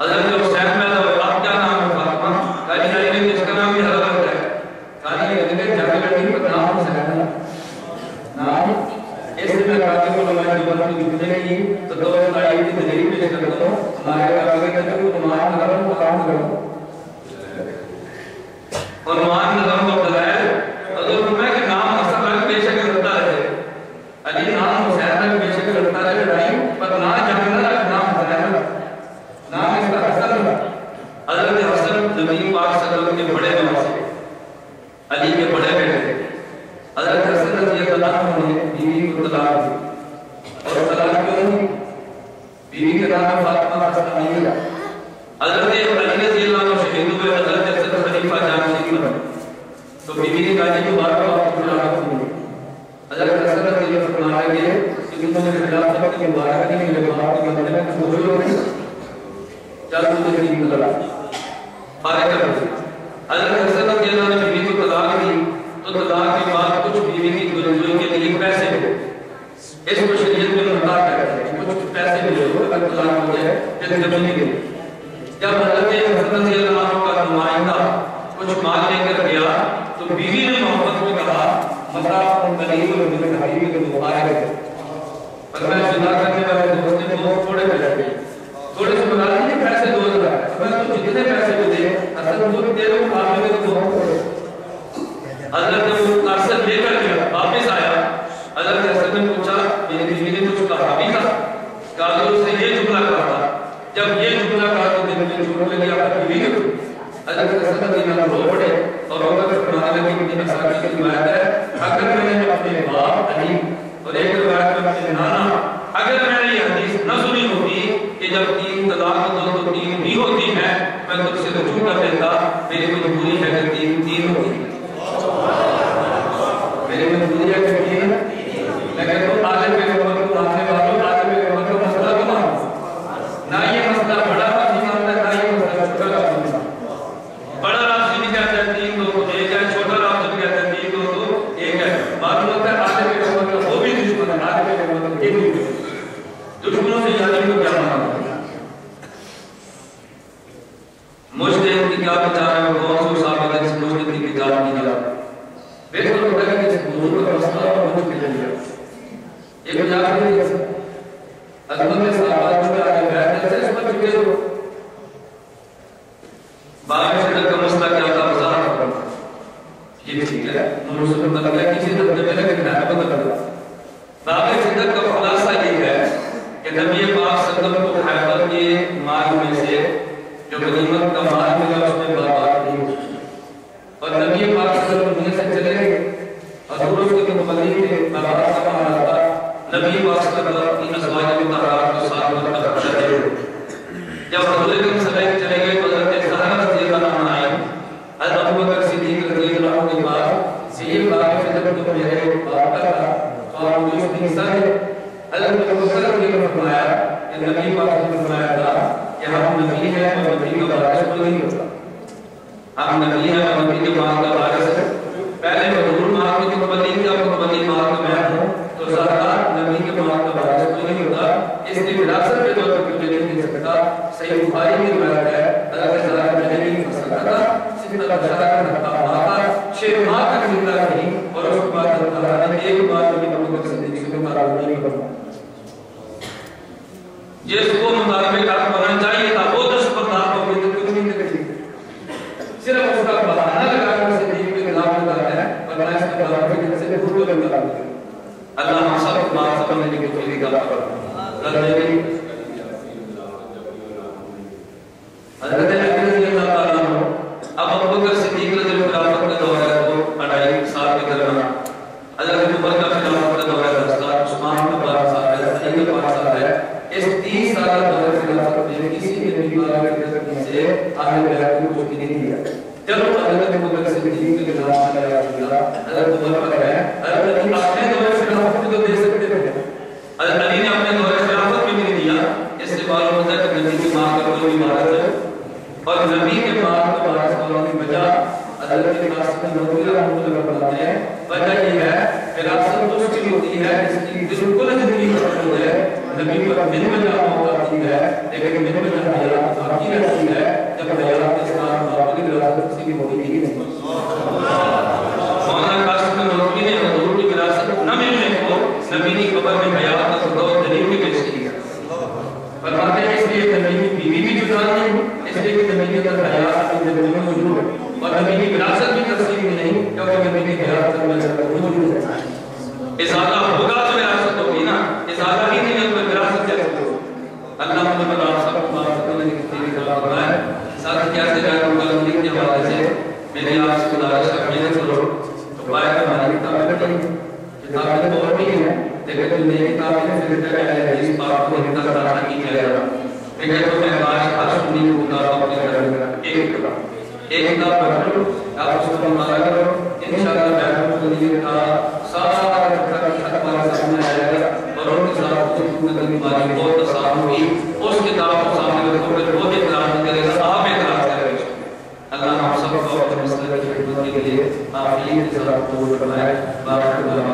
حضرت حسین میں تو آپ کیا نام ہے؟ فاطمہ. علی نے جس کا نام بھی حضرت ہے, علی نے جانے لڑکی پر نام حسین ہے. نام اس میں کہتے ہیں علماء دیوبند کی گزرے گی تو 2 آیت کی تدریب پیش کرتا ہوں. ہمارے آگے کہتے ہیں کہ تمہارا نظر کو کام کرو. عنوان نظم و دلائل حضور میں کہ نام حسن رکھ بے شک رکھتا رہے, علی نام حسین رکھ بے شک رکھتا رہے لڑائی پر نہ جاننا رکھ نام حسین رکھ, نام اس کا حسن رکھ. حضرت حسن نبی پاک صلی اللہ علیہ وسلم کے بڑے نواسے, علی کے بڑے بیٹے. حضرت حسن رضی اللہ عنہ نے بیوی کو طلاق دی, اور طلاق کیوں دی؟ بیوی کے نام فاطمہ حسنیہ. حضرت علی رضی اللہ عنہ شہید ہوئے, حضرت حسن خلیفہ جانشین بنے. تو بیوی نے کہا کہ بار بار آپ کو طلاق دی. حضرت حسن رضی اللہ عنہ فرمایا کہ تم نے خلافت کی مبارک نہیں ملے, آپ کے بندے میں کچھ ہوئی ہو نہیں, چل تجھے نہیں ملا فارغ کر دی. حضرت حسن رضی اللہ عنہ نے بیوی کو طلاق دی, تو طلاق کے بعد کچھ بیوی کی گلجوئی کے لیے پیسے ملے. اس کو شریعت میں مطلق کہتے ہیں, کچھ پیسے ملے اگر طلاق ہو جائے پھر زمین کے لیے. جب حضرت حسن رضی اللہ عنہ کا نمائندہ کچھ مال لے کر گیا تو بیوی نے محبت کو کہا مطلب قریب اور من حبیب کے مبارک ہے, پر میں جدا کرنے والے دوست نے بہت تھوڑے پہ لگے, تھوڑے سے بتا دیجیے پیسے 2000 ہے, میں تو جتنے پیسے کو دے حسن تو دے رہے ہوں آپ میں تو بہت تھوڑے. حضرت نے وہ ارسل لے کر گیا, واپس آیا. حضرت حسن نے پوچھا میری بیوی نے کچھ کہا بھی تھا؟ کہا تو اس نے یہ جملہ کہا تھا. جب یہ جملہ کہا تو دل میں چھوڑ لگی آپ کی بیوی کو. حضرت حسن رضی اللہ عنہ رو پڑے اور رو کر فرمانے لگے کہ یہ ساری کی روایت ہے, اگر میں نے اپنے باپ علی اور ایک روایت میں اپنے نانا, اگر میں نے یہ حدیث نہ سنی ہوتی کہ کہ جب 3 طلاق دو تو 3 بھی ہوتی ہیں، میں تجھ سے رجوع کر لیتا، میری مجبوری ہے کہ 3 ہوتی ہے، میری مجبوری ہے کہ 3، لیکن تو عالم کے نمبر کو آنے والوں عالم کے نمبر کو مسئلہ بنا نہ یہ مسئلہ بڑا نہیں مانتا، نہ یہ مسئلہ چھوٹا نہیں مانتا۔ بڑا راز نہیں کہتا ہے 3 2 1 ہے، چھوٹا راز نہیں کہتا ہے 3 2 2 1 ہے، معلوم ہوتا ہے عالم کے نمبر وہ بھی دشمن ہے، عالم کے نمبر ایک بھی دشمنوں سے یعنی کو کیا مانا؟ مجھتے کی کیا بچار ہے، کون سو صاحب ہے جس مجھتے کی بچار کی جا بہتر ہوتا ہے کہ جس مجھتے کا مسئلہ اور مجھتے کے لئے ایک بچار نہیں ہے عظمت صاحبات جو آگے بیٹھنے سے اس پر چکے جو باقی صدق کا مسئلہ کیا تھا بزار کرنا یہ ٹھیک ہے، نور صدق کا لگا کسی طرح میں لگا کہ نائب بدل کرنا باقی صدق کا خلاصہ یہ ہے کہ نبی پاک صلی اللہ علیہ وسلم کو خیبر کے مال میں سے جو غنیمت کا مال ملا اس میں برباد نہیں ہو، اور نبی پاک صلی اللہ علیہ وسلم سے چلے گئے حضور اس کے مبلغ کے برباد کا مال آتا، نبی پاک صلی اللہ علیہ وسلم کی ازواج مطہرات کو ساتھ مطلب خرچہ دے جب حضور اکرم صلی اللہ علیہ وسلم چلے گئے تو حضرت زہرا رضی اللہ عنہا آئی، حضرت ابوبکر صدیق رضی اللہ عنہ کے پاس سے یہ بات ہے جب تو میرے باپ کا تھا تو آپ مجھے اس کی حصہ ہے، حضرت ابوبکر رضی اللہ عنہ نے فرمایا کہ نبی پاک نے فرمایا تھا کہ ہم نبی ہیں اور نبی کا وارث کوئی نہیں ہوتا، ہم نبی ہیں اور نبی کے مال کا وارث ہے، پہلے حضور مال کے مبلغ کیا مبلغ مال کا میں ہوں تو زہرا نبی کے مال کا وارث کوئی نہیں ہوتا، اس کی وراثت کے طور پر مجھے نہیں دے سکتا۔ صحیح بخاری میں روایت ہے حضرت زہرا میں نہیں ہو سکتا تھا، صرف زہرا کا ماں تھا، 6 ماہ تک زندہ رہی اور اس کے بعد زہرا نے ایک بار نبی ابوبکر صدیق سے ناراض نہیں کرنا جس کو مطالبے کا کرنا چاہیے تھا وہ دستبردار ہو گئی تو کچھ نہیں کری، صرف اس کا بہانہ لگا کر صدیق کے خلاف لگاتا ہے اور میں اس کے خلاف کے سے بھول کر لگا دیتا اللہ ہم سب کو معاف کرنے کی توفیق عطا فرمائے۔ حضرت علی رضی اللہ تعالیٰ عنہ اب ابوبکر صدیق رضی اللہ خلافت کا دور ہے تو 2.5 سال کے درمیان حضرت عمر کا خلافت کا دور ہے 10 سال، عثمان کا 12 سال ہے، علی کا 5 سال ہے، اس 30 سال دور خلافت میں کسی بھی نبی پاک کے ذریعے سے اہل بیت کو کچھ نہیں دیا۔ چلو حضرت ابوبکر صدیق کے خلاف میں حضرت عمر پر ہے، حضرت علی اپنے دور خلافت کو دے سکتے تھے، حضرت علی نے اپنے دور خلافت میں نہیں دیا، اس سے معلوم ہوتا ہے کہ نبی کی ماں کا کوئی وارث ہے اور نبی کے بعد کا وارث ہونے کی وجہ حضرت قاسم نبوی رحمۃ اللہ فرماتے ہیں وجہ یہ ہے وراثت اس کی ہوتی ہے جس کی بالکل زندگی ختم ہو جائے، نبی پر من وجہ موت آتی ہے لیکن من وجہ حیات باقی رہتی ہے، جب حیات کے ساتھ باقی وراثت کسی کی ہوتی ہی نہیں۔ مولانا قاسم نبوی نے حضور کی وراثت نہ ملنے کو نبی کی قبر میں حیات کا خطوط دلیل بھی پیش کی ہے، فرماتے ہیں اس لیے نبی کی بیوی بھی جدا نہیں، اس لیے کہ نبی کے اندر حیات کی زندگی میں موجود ہے اور نبی کی وراثت بھی تقسیم میں نہیں کیونکہ نبی کی حیات میں موجود ہے۔ ازالہ ہوگا تو وراثت ہوگی نا، ازالہ ہی نہیں ہے تو وراثت کیسے ہوگی؟ اللہ محمد آپ سب کو معاف کرنے کی توفیق عطا فرمائے۔ ساتھ کیسے جائے مقدم کے حوالے سے میری آپ سے گزارش ہے محنت کرو تو باہر ہماری کتابیں پڑھی، کتابیں تو اور بھی ہیں لیکن جو نئی کتابیں ہیں پھر تک اہل حدیث پاک کو ان کا ساتھ نہیں کیا جا رہا، لیکن تو میں آج خاص سنی کو کتاب اپنے گھر میں ایک کتاب پڑھ لو، آپ اس کو مطالعہ کرو، انشاءاللہ بیان کو لیے کا سارا ہمارے سامنے آ جائے گا اور ان کے ساتھ نقل ہماری بہت آسان ہوگی، اس کتاب کو سامنے رکھو گے وہ اعتراض کرے گا آپ اعتراض کرے گا۔ اللہ ہم سب کو اپنے مسئلے کی خدمت کے لیے آپ یہ ساتھ قبول فرمائے۔ بارک اللہ